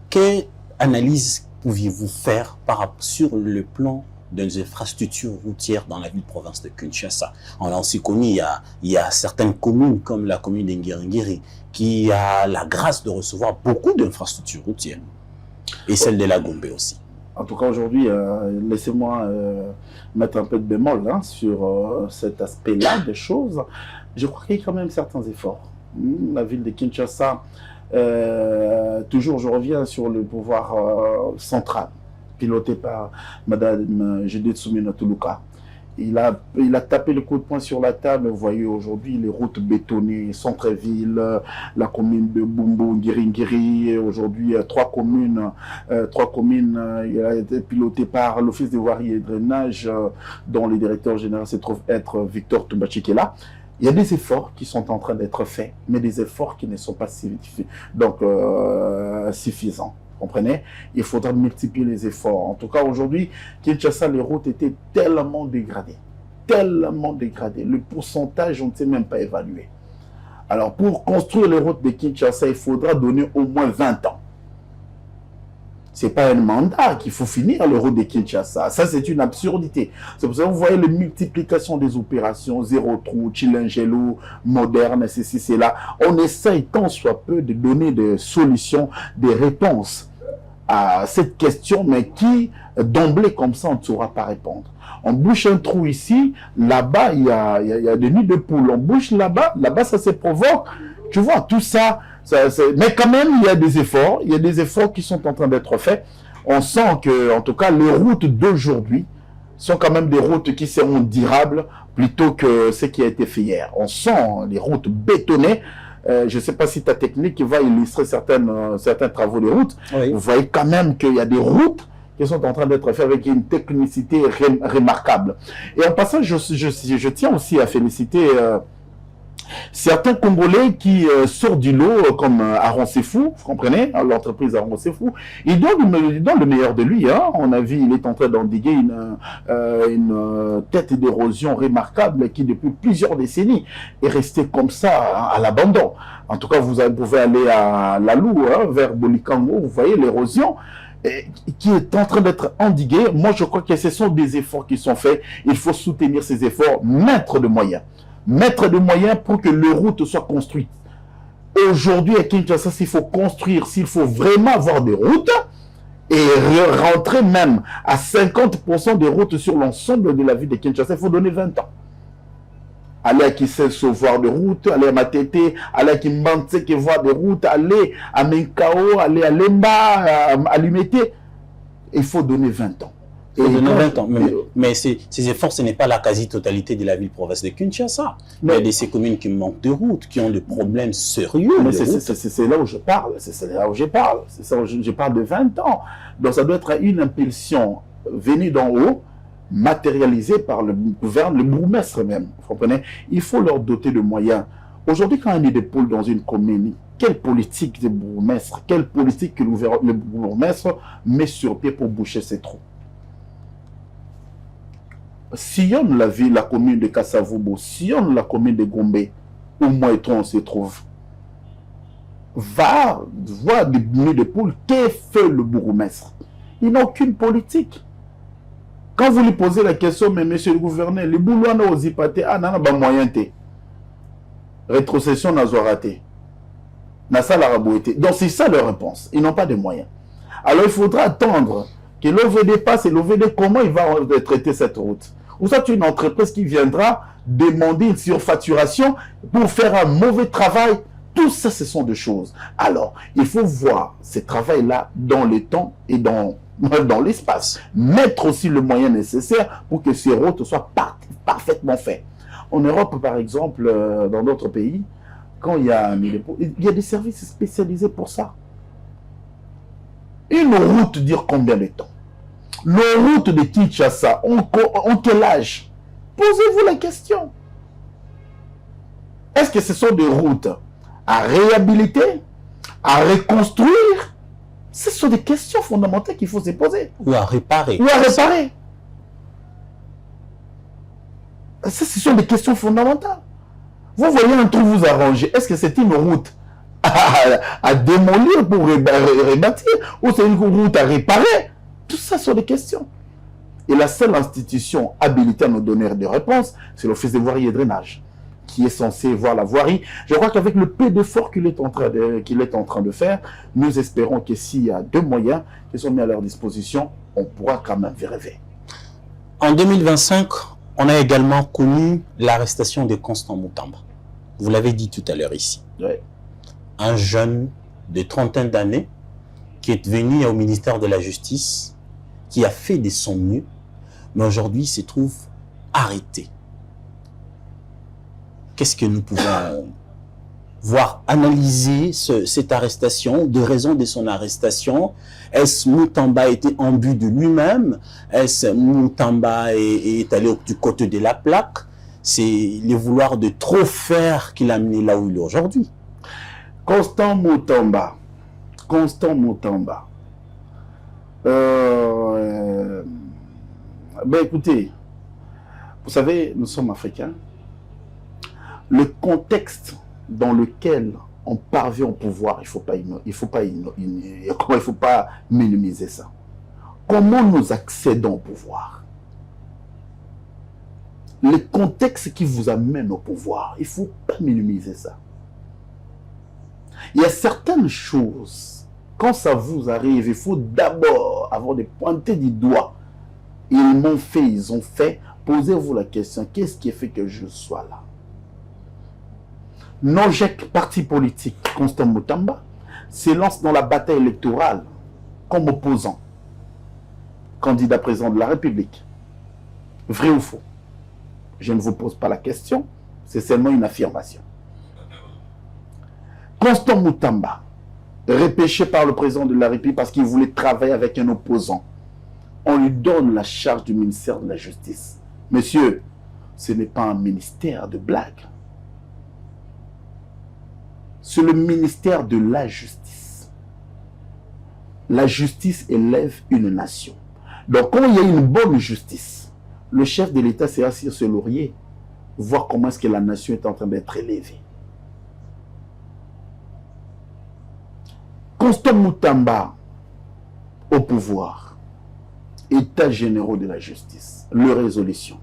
Quelle analyse pouviez-vous faire sur le plan des infrastructures routières dans la ville-province de Kinshasa. On a aussi connu, il y a certaines communes comme la commune d'Ngiringiri qui a la grâce de recevoir beaucoup d'infrastructures routières. Et celle de la Gombe aussi. En tout cas, aujourd'hui, laissez-moi mettre un peu de bémol sur cet aspect-là des choses. Je crois qu'il y a quand même certains efforts. La ville de Kinshasa, toujours je reviens sur le pouvoir central, piloté par Madame Judith Soumina Tuluka. Il a tapé le coup de poing sur la table. Vous voyez aujourd'hui les routes bétonnées, centre-ville, la commune de Bumbu, Ngiringiri. Aujourd'hui, trois communes. Il a été piloté par l'Office des voiries et drainage, dont le directeur général se trouve être Victor Toubachikela. Il y a des efforts qui sont en train d'être faits, mais des efforts qui ne sont pas suffisants. Vous comprenez? Il faudra multiplier les efforts. En tout cas, aujourd'hui, Kinshasa, les routes étaient tellement dégradées. Tellement dégradées. Le pourcentage, on ne sait même pas évaluer. Alors, pour construire les routes de Kinshasa, il faudra donner au moins 20 ans. Ce n'est pas un mandat qu'il faut finir les routes de Kinshasa. Ça, c'est une absurdité. C'est pour ça que vous voyez les multiplications des opérations, zéro trou, Chilingelo, moderne, ceci, cela. On essaye tant soit peu de donner des solutions, des réponses à cette question, mais qui, d'emblée, comme ça, on ne saura pas répondre. On bouche un trou ici, là-bas, il y a des nids de poules. On bouche là-bas, ça se provoque. Tu vois, tout ça, mais quand même, il y a des efforts. Il y a des efforts qui sont en train d'être faits. On sent que, en tout cas, les routes d'aujourd'hui sont quand même des routes qui seront durables plutôt que ce qui a été fait hier. On sent les routes bétonnées. Je ne sais pas si ta technique va illustrer certains travaux de route. Oui. Vous voyez quand même qu'il y a des routes qui sont en train d'être faites avec une technicité remarquable. Et en passant, je tiens aussi à féliciter certains Congolais qui sortent du lot, comme Aaron Sefou, vous comprenez, l'entreprise Aaron Sefou, il donne le meilleur de lui. Hein. On a vu, il est en train d'endiguer une tête d'érosion remarquable qui, depuis plusieurs décennies, est restée comme ça à l'abandon. En tout cas, vous pouvez aller à Lalou, vers Bolikango, vous voyez l'érosion qui est en train d'être endiguée. Moi, je crois que ce sont des efforts qui sont faits. Il faut soutenir ces efforts, mettre de moyens. Mettre des moyens pour que les routes soient construites. Aujourd'hui, à Kinshasa, s'il faut construire, s'il faut vraiment avoir des routes, et rentrer même à 50% des routes sur l'ensemble de la ville de Kinshasa, il faut donner 20 ans. Aller à Kisenso voir des routes, aller à Matete, aller à Kimbanse qui voir des routes, aller à Menkao, aller à Lemba, à Limete. Il faut donner 20 ans. Donner 20 ans. Mais ces efforts, ce n'est pas la quasi-totalité de la ville-province de Kinshasa. Il y a de ces communes qui manquent de routes, qui ont des problèmes sérieux. C'est là où je parle. C'est là où je parle. Je parle de 20 ans. Donc ça doit être une impulsion venue d'en haut, matérialisée par le gouvernement, le bourgmestre même. Vous comprenez? Il faut leur doter de moyens. Aujourd'hui, quand on est des pôles dans une commune, quelle politique de bourgmestre, quelle politique que le bourgmestre met sur pied pour boucher ses trous? Sillonne la commune de Kasavubo, sillonne la commune de Gombe, où Moïton se trouve. Va voir des nids de poules, qu'est fait le bourgmestre? Il n'a aucune politique. Quand vous lui posez la question, mais monsieur le gouverneur, les boulots n'ont pas été, ah, n'a pas moyen de. Rétrocession n'a pas raté. N'a ça la rabouité. Donc c'est ça leur réponse. Ils n'ont pas de moyens. Alors il faudra attendre que l'OVD passe et l'OVD, comment il va traiter cette route? Ou ça, tu es une entreprise qui viendra demander une surfacturation pour faire un mauvais travail. Tout ça, ce sont des choses. Alors, il faut voir ce travail-là dans le temps et dans l'espace. Mettre aussi le moyen nécessaire pour que ces routes soient parfaitement faites. En Europe, par exemple, dans d'autres pays, quand il y a des services spécialisés pour ça. Une route dure combien de temps? Les routes de Kinshasa ont quel âge? Posez-vous la question. Est-ce que ce sont des routes à réhabiliter, à reconstruire? Ce sont des questions fondamentales qu'il faut se poser. Ou à réparer. Ou à réparer. Ça, ce sont des questions fondamentales. Vous voyez un trou vous arranger. Est-ce que c'est une route à démolir pour rebâtir ou c'est une route à réparer? Tout ça sont des questions. Et la seule institution habilitée à nous donner des réponses, c'est l'Office de voirie et drainage, qui est censé voir la voirie. Je crois qu'avec le peu d'efforts qu'il est en train de faire, nous espérons que s'il y a 2 moyens qui sont mis à leur disposition, on pourra quand même rêver. En 2025, on a également connu l'arrestation de Constant Moutamba. Vous l'avez dit tout à l'heure ici. Oui. Un jeune de trentaine d'années qui est venu au ministère de la Justice, qui a fait de son mieux, mais aujourd'hui se trouve arrêté. Qu'est-ce que nous pouvons voir, analyser cette arrestation, de raison de son arrestation? Est-ce Moutamba était imbu de lui-même? Est-ce Moutamba est allé du côté de la plaque? C'est le vouloir de trop faire qui l'a amené là où il est aujourd'hui. Constant Moutamba. Ben écoutez, vous savez, nous sommes africains. Le contexte dans lequel on parvient au pouvoir, il faut pas minimiser ça. Comment nous accédons au pouvoir? Le contexte qui vous amène au pouvoir, il ne faut pas minimiser ça. Il y a certaines choses, quand ça vous arrive, il faut d'abord, avant de pointer du doigt, ils m'ont fait, ils ont fait, posez-vous la question, qu'est-ce qui a fait que je sois là? Nojek, parti politique, Constant Moutamba, se lance dans la bataille électorale comme opposant, candidat président de la République. Vrai ou faux? Je ne vous pose pas la question, c'est seulement une affirmation. Constant Moutamba, repêché par le président de la République parce qu'il voulait travailler avec un opposant, on lui donne la charge du ministère de la Justice. Monsieur, ce n'est pas un ministère de blague. C'est le ministère de la Justice. La justice élève une nation. Donc, quand il y a une bonne justice, le chef de l'État s'est assis sur ce laurier, voir comment est-ce que la nation est en train d'être élevée. Constant Moutamba au pouvoir, État généraux de la justice, leur résolution.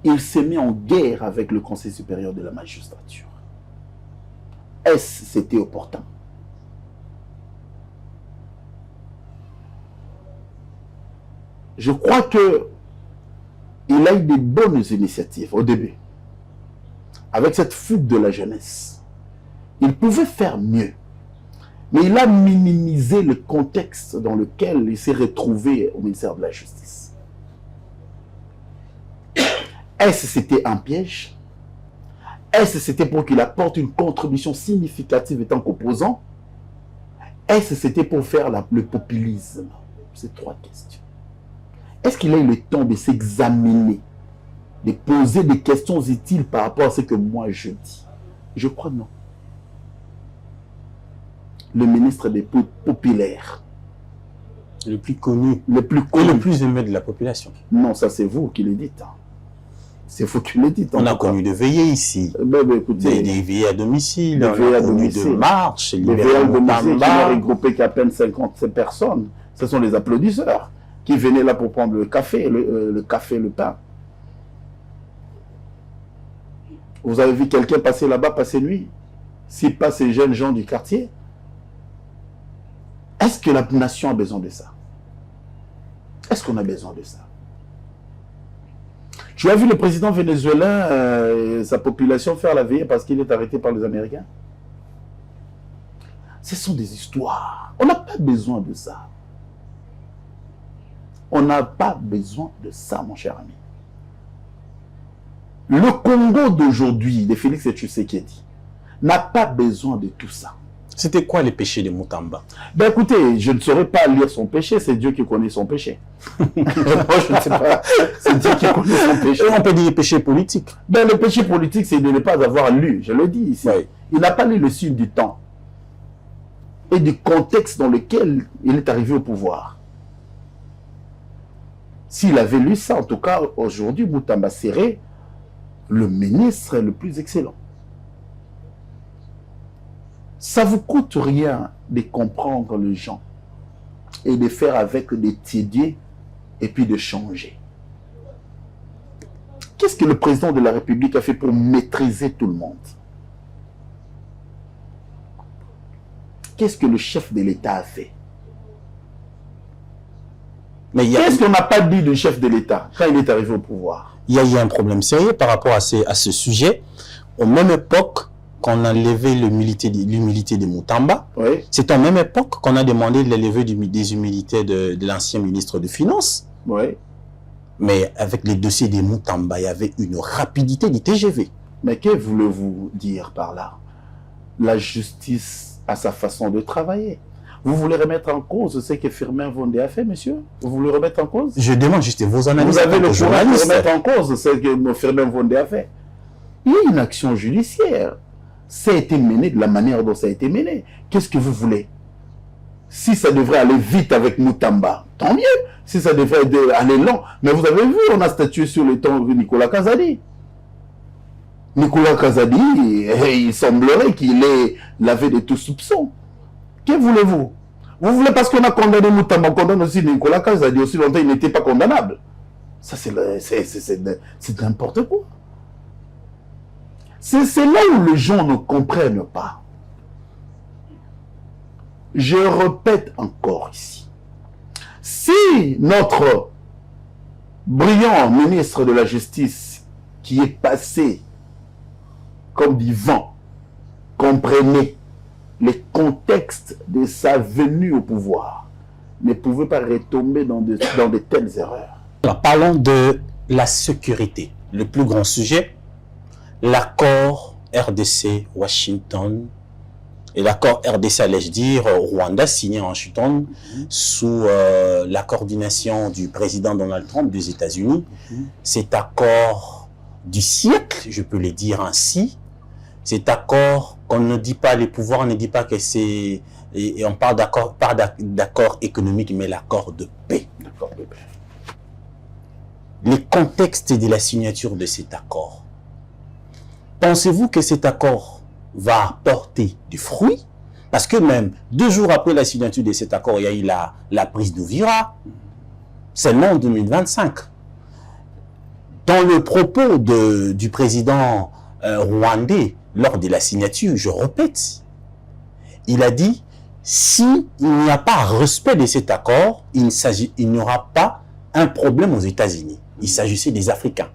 Il s'est mis en guerre avec le Conseil supérieur de la magistrature. Est-ce que c'était opportun? Je crois que il a eu des bonnes initiatives au début. Avec cette fuite de la jeunesse. Il pouvait faire mieux. Mais il a minimisé le contexte dans lequel il s'est retrouvé au ministère de la Justice. Est-ce que c'était un piège? Est-ce que c'était pour qu'il apporte une contribution significative étant qu'opposant? Est-ce que c'était pour faire le populisme? C'est 3 questions. Est-ce qu'il a eu le temps de s'examiner, de poser des questions utiles par rapport à ce que moi je dis? Je crois non. Le ministre des populaires. Le plus connu. Le plus connu. Et le plus aimé de la population. Non, ça c'est vous qui le dites. C'est vous qui le dites. On a connu des veillées ici. Écoutez, des veillées à domicile. Des veillées à domicile. De marches. Des veillées à domicile qui n'ont regroupé qu'à peine 50 personnes. Ce sont les applaudisseurs qui venaient là pour prendre le café, le pain. Vous avez vu quelqu'un passer là-bas, passer nuit? Si pas ces jeunes gens du quartier? Est-ce que la nation a besoin de ça? Est-ce qu'on a besoin de ça? Tu as vu le président vénézuélien, sa population faire la veillée parce qu'il est arrêté par les Américains? Ce sont des histoires. On n'a pas besoin de ça. On n'a pas besoin de ça, mon cher ami. Le Congo d'aujourd'hui, de Félix Tshisekedi, n'a pas besoin de tout ça. C'était quoi les péchés de Moutamba? Ben écoutez, je ne saurais pas lire son péché, c'est Dieu qui connaît son péché. Moi, je ne sais pas, c'est Dieu qui connaît son péché. Et on peut dire péché politique. Ben le péché politique, c'est de ne pas avoir lu, je le dis ici. Oui. Il n'a pas lu le signe du temps et du contexte dans lequel il est arrivé au pouvoir. S'il avait lu ça, en tout cas, aujourd'hui, Moutamba serait le ministre le plus excellent. Ça ne vous coûte rien de comprendre les gens et de faire avec des tiédiers et puis de changer. Qu'est-ce que le président de la République a fait pour maîtriser tout le monde? Qu'est-ce que le chef de l'État a fait? Qu'est-ce qu'on n'a pas dit du chef de l'État quand il est arrivé au pouvoir? Il y a eu un problème sérieux par rapport à ce sujet. Aux même époque qu'on a levé l'humilité de Moutamba, Oui. c'est en même époque qu'on a demandé de lever des humilités de l'ancien ministre des Finances. Oui. Mais avec les dossiers de Moutamba, il y avait une rapidité du TGV. Mais que voulez-vous dire par là? La justice a sa façon de travailler. Vous voulez remettre en cause ce que Firmin Vondé a fait, monsieur? Vous voulez remettre en cause? Je demande juste vos analyses. Vous avez le courage de remettre en en cause ce que Firmin Vondé a fait. Il y a une action judiciaire. Ça a été mené de la manière dont ça a été mené. Qu'est-ce que vous voulez? Si ça devrait aller vite avec Moutamba, tant mieux. Si ça devrait aller lent. Mais vous avez vu, on a statué sur le temps de Nicolas Kazadi. Nicolas Kazadi, il semblerait qu'il est lavé de tout soupçon. Que voulez-vous? Vous voulez parce qu'on a condamné Moutamba, on condamne aussi Nicolas Kazadi. Aussi longtemps, il n'était pas condamnable. Ça, c'est n'importe quoi. C'est là où les gens ne comprennent pas. Je répète encore ici. Si notre brillant ministre de la Justice, qui est passé comme du vent, comprenait les contextes de sa venue au pouvoir, ne pouvait pas retomber dans de telles erreurs. Alors, parlons de la sécurité. Le plus grand sujet, l'accord RDC-Washington et l'accord RDC, allais-je dire, Rwanda, signé en Washington sous la coordination du président Donald Trump des États-Unis. Cet accord du siècle, je peux le dire ainsi, cet accord qu'on ne dit pas, les pouvoirs ne disent pas que c'est... Et on parle d'accord, pas d'accord économique, mais l'accord de paix. Les contextes de la signature de cet accord. Pensez-vous que cet accord va porter du fruit? Parce que même 2 jours après la signature de cet accord, il y a eu la prise d'Ouvira, seulement en 2025. Dans le propos du président rwandais, lors de la signature, je répète, il a dit, s'il n'y a pas respect de cet accord, il n'y aura pas un problème aux États-Unis. Il s'agissait des Africains.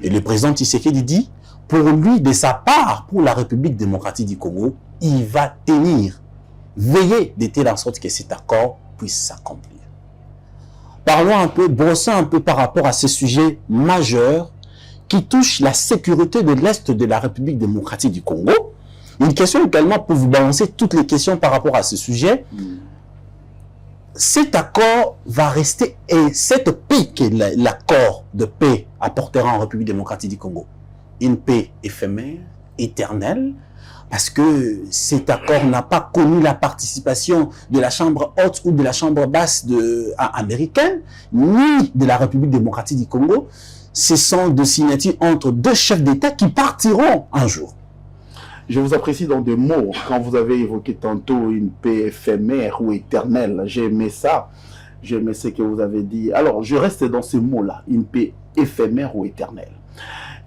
Et le président Tshisekedi dit, pour lui, de sa part, pour la République démocratique du Congo, il va veiller de telle sorte que cet accord puisse s'accomplir. Parlons un peu, brossons un peu par rapport à ce sujet majeur qui touche la sécurité de l'Est de la République démocratique du Congo. Une question également pour vous balancer toutes les questions par rapport à ce sujet. Cet accord va rester, et cette paix que l'accord de paix apportera en République démocratique du Congo, une paix éphémère, éternelle, parce que cet accord n'a pas connu la participation de la Chambre haute ou de la Chambre basse américaine, ni de la République démocratique du Congo. Ce sont des signatures entre 2 chefs d'État qui partiront un jour. Je vous apprécie dans des mots, quand vous avez évoqué tantôt une paix éphémère ou éternelle. J'ai aimé ça. J'ai aimé ce que vous avez dit. Alors, je reste dans ces mots-là, une paix éphémère ou éternelle.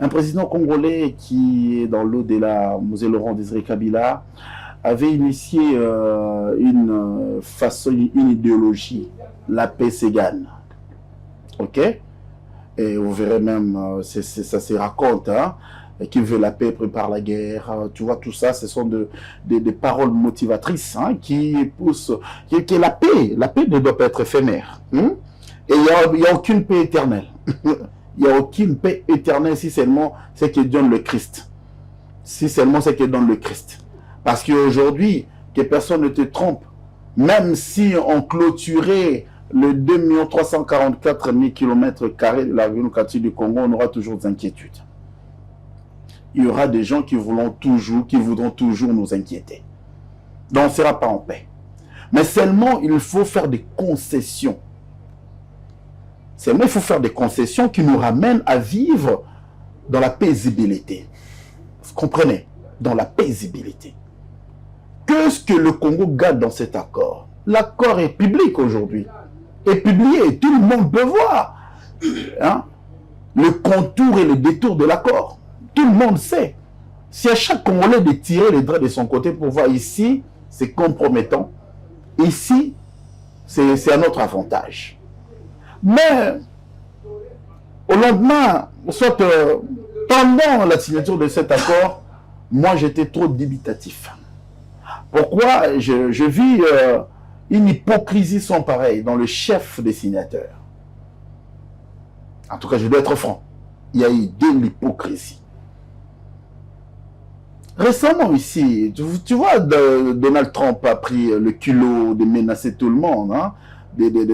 Un président congolais qui est dans l'au-delà, M. Laurent Désiré Kabila, avait initié une idéologie, la paix s'égane. Ok? Et vous verrez même, ça se raconte, hein? Qui veut la paix prépare la guerre. Tu vois, tout ça, ce sont des paroles motivatrices, hein, qui poussent, que la paix ne doit pas être éphémère. Hein? Et il n'y a aucune paix éternelle. Il n'y a aucune paix éternelle si seulement c'est que donne le Christ. Si seulement c'est que donne le Christ. Parce qu'aujourd'hui, que personne ne te trompe, même si on clôturait le 2 344 000 km² de la démocratie du Congo, on aura toujours des inquiétudes. Il y aura des gens qui voudront toujours nous inquiéter. Donc on ne sera pas en paix. Mais seulement, il faut faire des concessions. Seulement, il faut faire des concessions qui nous ramènent à vivre dans la paisibilité. Vous comprenez? Dans la paisibilité. Qu'est-ce que le Congo garde dans cet accord? L'accord est public aujourd'hui, est publié, tout le monde peut voir hein, le contour et le détour de l'accord. Tout le monde sait. Si à chaque Congolais de tirer les draps de son côté pour voir ici, c'est compromettant. Ici, c'est à notre avantage. Mais, au lendemain, soit pendant la signature de cet accord, moi j'étais trop débitatif. Pourquoi je vis une hypocrisie sans pareil dans le chef des signataires. En tout cas, je dois être franc. Il y a eu de l'hypocrisie. Récemment ici, tu vois, Donald Trump a pris le culot de menacer tout le monde. Hein?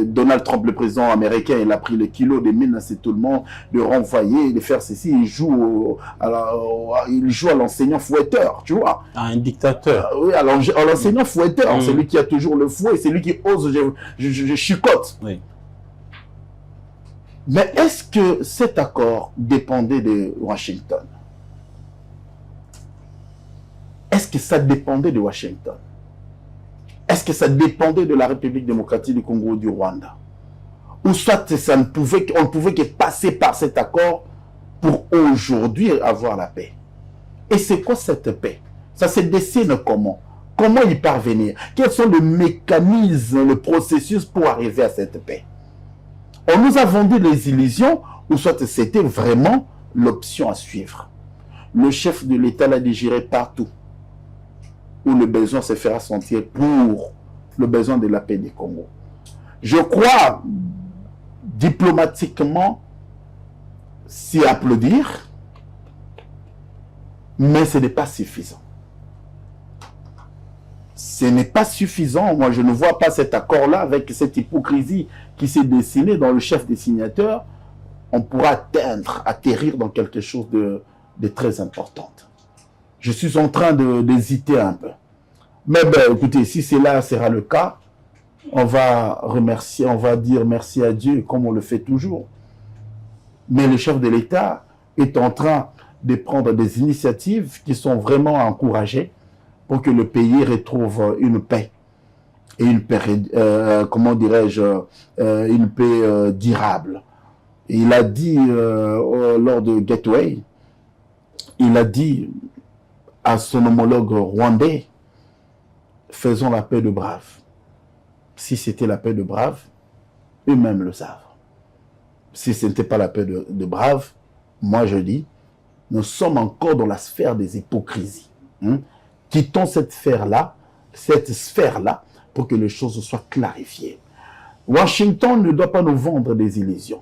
Donald Trump, le président américain, il a pris le culot de menacer tout le monde, de renvoyer, de faire ceci. Il joue à l'enseignant fouetteur, tu vois. À un dictateur. Oui, à l'enseignant fouetteur. C'est lui qui a toujours le fouet, c'est lui qui ose, je chicote. Oui. Mais est-ce que cet accord dépendait de Washington? Est-ce que ça dépendait de Washington? Est-ce que ça dépendait de la République démocratique du Congo ou du Rwanda? Ou soit on ne pouvait que passer par cet accord pour aujourd'hui avoir la paix? Et c'est quoi cette paix? Ça se dessine comment? Comment y parvenir? Quels sont les mécanismes, le processus pour arriver à cette paix? On nous a vendu les illusions, ou soit c'était vraiment l'option à suivre. Le chef de l'État l'a digéré partout où le besoin se fera sentir pour le besoin de la paix du Congo. Je crois, diplomatiquement, s'y applaudir, mais ce n'est pas suffisant. Ce n'est pas suffisant. Moi, je ne vois pas cet accord-là avec cette hypocrisie qui s'est dessinée dans le chef des signataires. On pourra atterrir dans quelque chose de très important. Je suis en train d'hésiter un peu. Mais ben, écoutez, si cela sera le cas, on va remercier, on va dire merci à Dieu comme on le fait toujours. Mais le chef de l'État est en train de prendre des initiatives qui sont vraiment encouragées pour que le pays retrouve une paix. Et une paix, comment dirais-je, une paix durable. Il a dit lors de Gateway, il a dit à son homologue rwandais, faisons la paix de braves. Si c'était la paix de braves, eux-mêmes le savent. Si ce n'était pas la paix de braves, moi je dis, nous sommes encore dans la sphère des hypocrisies. Quittons cette sphère-là, pour que les choses soient clarifiées. Washington ne doit pas nous vendre des illusions.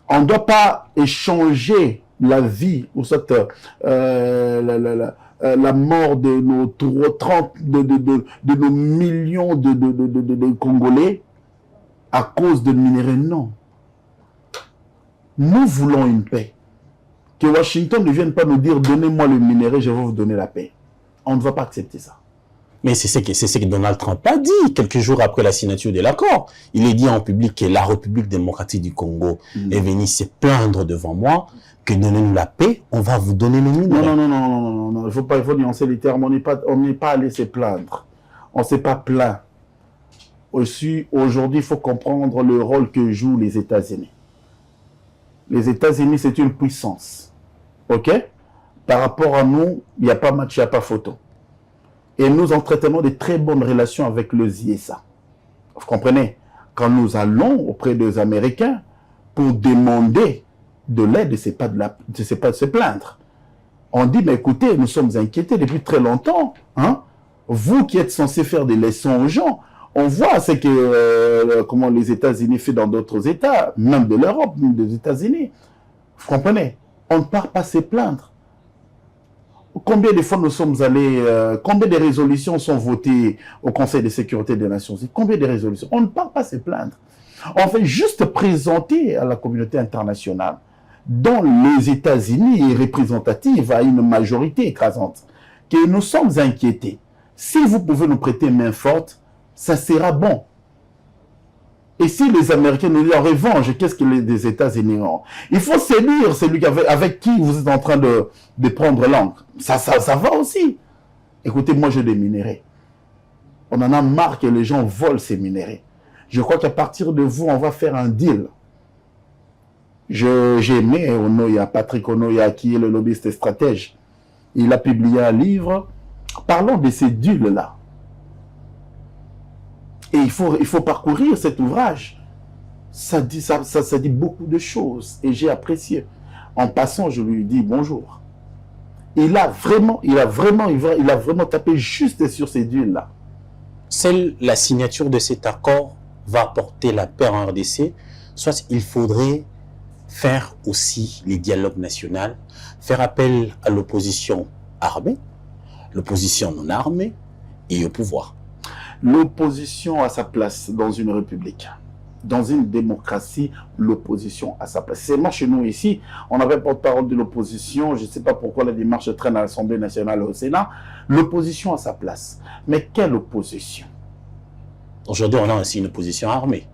On ne doit pas échanger la vie ou cette, la mort de nos 30, de nos millions de Congolais à cause de minéraux. Non. Nous voulons une paix. Que Washington ne vienne pas nous dire « Donnez-moi le minerai, je vais vous donner la paix ». On ne va pas accepter ça. Mais c'est ce que Donald Trump a dit quelques jours après la signature de l'accord. Il a dit en public que la République démocratique du Congo est venue se plaindre devant moi, que donnez-nous la paix, on va vous donner le minerai. Non. Il faut nuancer les termes. On n'est pas allé se plaindre. On ne s'est pas plaint. Aujourd'hui, il faut comprendre le rôle que jouent les États-Unis. Les États-Unis, c'est une puissance. OK? Par rapport à nous, il n'y a pas match, il n'y a pas photo. Et nous entretenons de très bonnes relations avec le ZISA. Vous comprenez? Quand nous allons auprès des Américains pour demander de l'aide, ce n'est pas de se plaindre. On dit, mais écoutez, nous sommes inquiétés depuis très longtemps. Hein? Vous qui êtes censés faire des leçons aux gens, on voit ce que comment les États-Unis font dans d'autres États, même de l'Europe, même des États-Unis. Vous comprenez? On ne part pas se plaindre. Combien de fois nous sommes allés, combien de résolutions sont votées au Conseil de sécurité des Nations Unies? Combien de résolutions? On ne part pas se plaindre. On fait juste présenter à la communauté internationale, dont les États-Unis est représentative à une majorité écrasante, que nous sommes inquiétés. Si vous pouvez nous prêter main forte, ça sera bon. Et si les Américains nous disent en revanche, qu'est-ce que les États-Unis ont? Il faut séduire celui avec qui vous êtes en train de prendre l'encre. Ça va aussi. Écoutez, moi, j'ai des minéraux. On en a marre que les gens volent ces minéraux. Je crois qu'à partir de vous, on va faire un deal. J'ai aimé Onoya, Patrick Onoya, qui est le lobbyiste stratège. Il a publié un livre. Parlons de ces deals-là. Et il faut parcourir cet ouvrage. Ça dit beaucoup de choses. Et j'ai apprécié. En passant, je lui dis bonjour. Il a vraiment tapé juste sur ces deals-là. Seule la signature de cet accord va apporter la paix en RDC. Soit il faudrait faire aussi les dialogues nationaux, faire appel à l'opposition armée, l'opposition non armée et au pouvoir. L'opposition a sa place dans une république. Dans une démocratie, l'opposition a sa place. Seulement chez nous ici, on avait porte-parole de l'opposition. Je ne sais pas pourquoi la démarche traîne à l'Assemblée nationale et au Sénat. L'opposition a sa place. Mais quelle opposition? Aujourd'hui, on a aussi une opposition armée.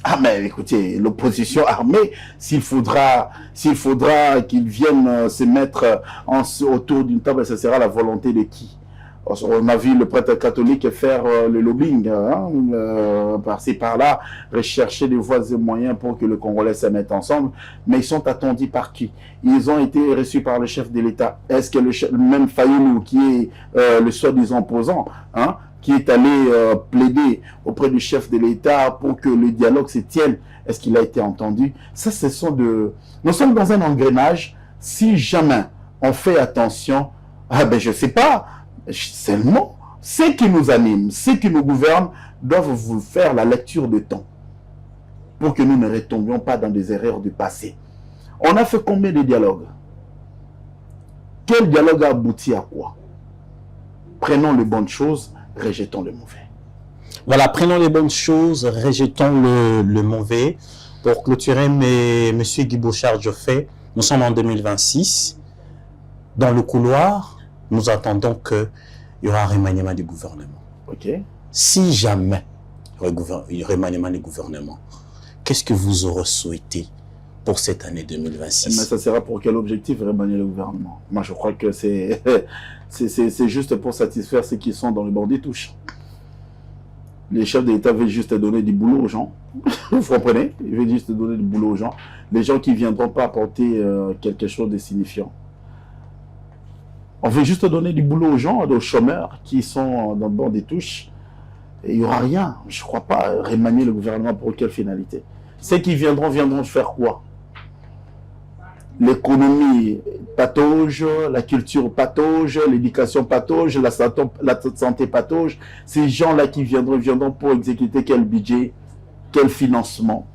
Ah mais écoutez, l'opposition armée, s'il faudra qu'ils viennent se mettre autour d'une table, ce sera la volonté de qui? On a vu le prêtre catholique faire le lobbying, par-ci par-là, rechercher des voies et moyens pour que le Congolais se mette ensemble. Mais ils sont attendus par qui? Ils ont été reçus par le chef de l'État. Est-ce que le même Fayoulou, qui est le soi-disant opposant, qui est allé plaider auprès du chef de l'État pour que le dialogue se tienne, est-ce qu'il a été entendu? Ça, nous sommes dans un engrenage. Si jamais on fait attention, je ne sais pas, seulement ceux qui nous animent, ceux qui nous gouvernent, doivent vous faire la lecture de temps pour que nous ne retombions pas dans des erreurs du passé. On a fait combien de dialogues? Quel dialogue a abouti à quoi? Prenons les bonnes choses, rejetons le mauvais. Voilà, prenons les bonnes choses, rejetons le mauvais. Pour clôturer, M. Guy Bouchard-Dioffé, nous sommes en 2026. Dans le couloir, nous attendons qu'il y aura un remaniement du gouvernement. Ok. Si jamais il y aura un remaniement du gouvernement, qu'est-ce que vous aurez souhaité pour cette année 2026? Mais ça sera pour quel objectif remanier le gouvernement? Moi, je crois que c'est juste pour satisfaire ceux qui sont dans le bord des touches. Les chefs de l'État veulent juste donner du boulot aux gens. Vous comprenez? Ils veulent juste donner du boulot aux gens. Les gens qui ne viendront pas apporter quelque chose de signifiant. On veut juste donner du boulot aux gens, aux chômeurs qui sont dans le bord des touches. Et il n'y aura rien. Je ne crois pas remanier le gouvernement pour quelle finalité? Ceux qui viendront faire quoi? L'économie patauge, la culture patauge, l'éducation patauge, la santé patauge. Ces gens-là qui viendront pour exécuter quel budget, quel financement?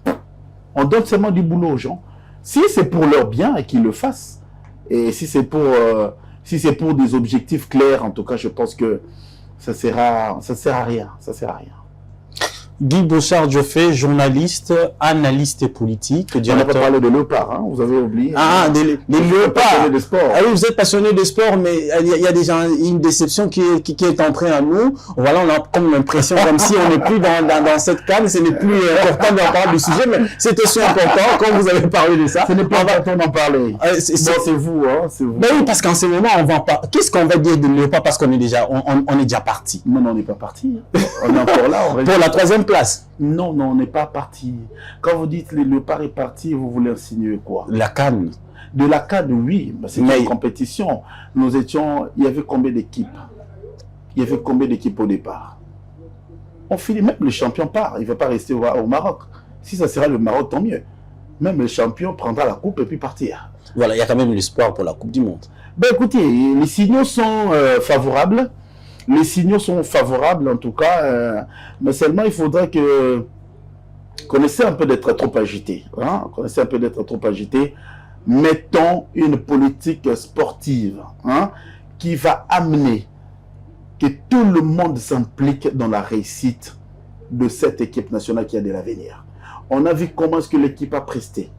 On donne seulement du boulot aux gens. Si c'est pour leur bien, qu'ils le fassent. Et si c'est pour des objectifs clairs, en tout cas, je pense que ça sert à rien. Ça sert à rien. Guy Bouchard-Dioffé, journaliste, analyste politique, On n'a pas parlé de léopards, hein, vous avez oublié. Ah, des léopards. De sport. Ah oui, vous êtes passionné de sport, mais il y a déjà une déception qui est entrée à nous. Voilà, on a comme l'impression, comme si on n'est plus dans cette case, ce n'est plus important d'en parler du sujet, mais c'est aussi important quand vous avez parlé de ça. Ce n'est pas important d'en parler. C'est vous, hein, c'est vous. Ben oui, parce qu'en ce moment, on va pas. Qu'est-ce qu'on va dire de léopard parce qu'on est déjà, on est déjà parti? Non, on n'est pas parti. On est encore là. Pour la troisième place. Non, on n'est pas parti. Quand vous dites le léopard est parti, vous voulez insinuer quoi? La CAN. De la CAN, oui. C'est une compétition. Il y avait combien d'équipes? Il y avait combien d'équipes au départ? On finit, même le champion part. Il ne va pas rester au Maroc. Si ça sera le Maroc, tant mieux. Même le champion prendra la coupe et puis partir. Voilà, il y a quand même l'espoir pour la Coupe du Monde. Ben écoutez, les signaux sont favorables. Les signaux sont favorables en tout cas, mais seulement il faudrait qu'on essaie un peu d'être trop agité. Hein? Qu'on essaie un peu d'être trop agité. Mettons une politique sportive qui va amener que tout le monde s'implique dans la réussite de cette équipe nationale qui a de l'avenir. On a vu comment est-ce que l'équipe a presté.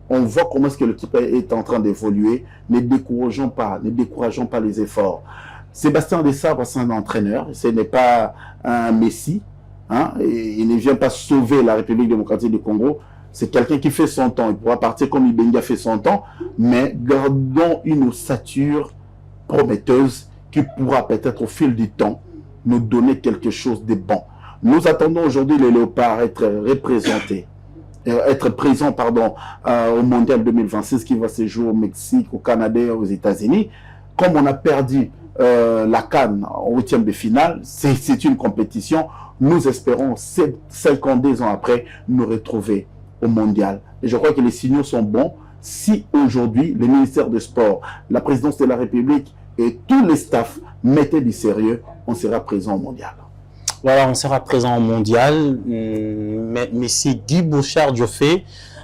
On voit comment est-ce que l'équipe est en train d'évoluer. Ne décourageons pas les efforts. Sébastien Desabre, c'est un entraîneur, ce n'est pas un Messi, et il ne vient pas sauver la République démocratique du Congo, c'est quelqu'un qui fait son temps, il pourra partir comme Ibenga fait son temps, mais gardons une ossature prometteuse qui pourra peut-être au fil du temps nous donner quelque chose de bon. Nous attendons aujourd'hui les Léopards être représentés, être présents au Mondial 2026 qui va se jouer au Mexique, au Canada et aux États-Unis. Comme on a perdu la CAN en 8e de finale, c'est une compétition. Nous espérons 52 ans après nous retrouver au Mondial. Et je crois que les signaux sont bons. Si aujourd'hui le ministère des Sports, la présidence de la République et tous les staffs mettaient du sérieux, on sera présent au Mondial. Voilà, on sera présent au Mondial. Monsieur Guy Bouchard-Dioffé,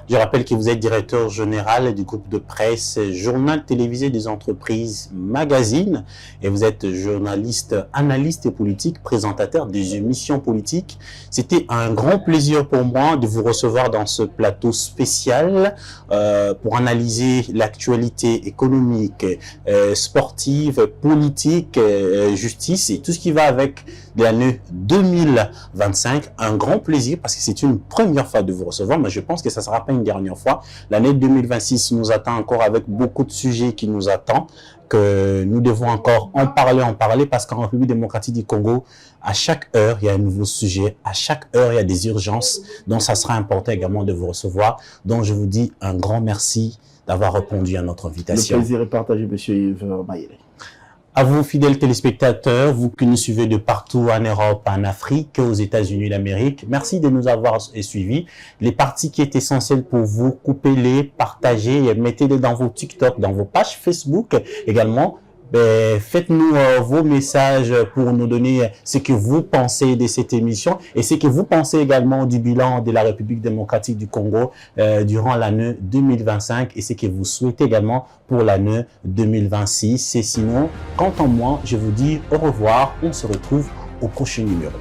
je rappelle que vous êtes directeur général du groupe de presse Journal télévisé des entreprises Magazine et vous êtes journaliste, analyste et politique, présentateur des émissions politiques. C'était un grand plaisir pour moi de vous recevoir dans ce plateau spécial pour analyser l'actualité économique, sportive, politique, justice et tout ce qui va avec de l'année 2025. Un grand plaisir parce que c'est une première fois de vous recevoir, mais je pense que ça ne sera pas une dernière fois. L'année 2026 nous attend encore avec beaucoup de sujets qui nous attendent, que nous devons encore en parler parce qu'en République démocratique du Congo, à chaque heure, il y a un nouveau sujet, à chaque heure, il y a des urgences, donc ça sera important également de vous recevoir. Donc je vous dis un grand merci d'avoir répondu à notre invitation. Le plaisir est partagé, monsieur Yves Mayele. À vous, fidèles téléspectateurs, vous qui nous suivez de partout en Europe, en Afrique, aux États-Unis d'Amérique, merci de nous avoir suivis. Les parties qui est essentielles pour vous, coupez-les, partagez, mettez-les dans vos TikTok, dans vos pages Facebook également. Faites-nous vos messages pour nous donner ce que vous pensez de cette émission et ce que vous pensez également du bilan de la République démocratique du Congo durant l'année 2025 et ce que vous souhaitez également pour l'année 2026. Et sinon, quant à moi, je vous dis au revoir. On se retrouve au prochain numéro.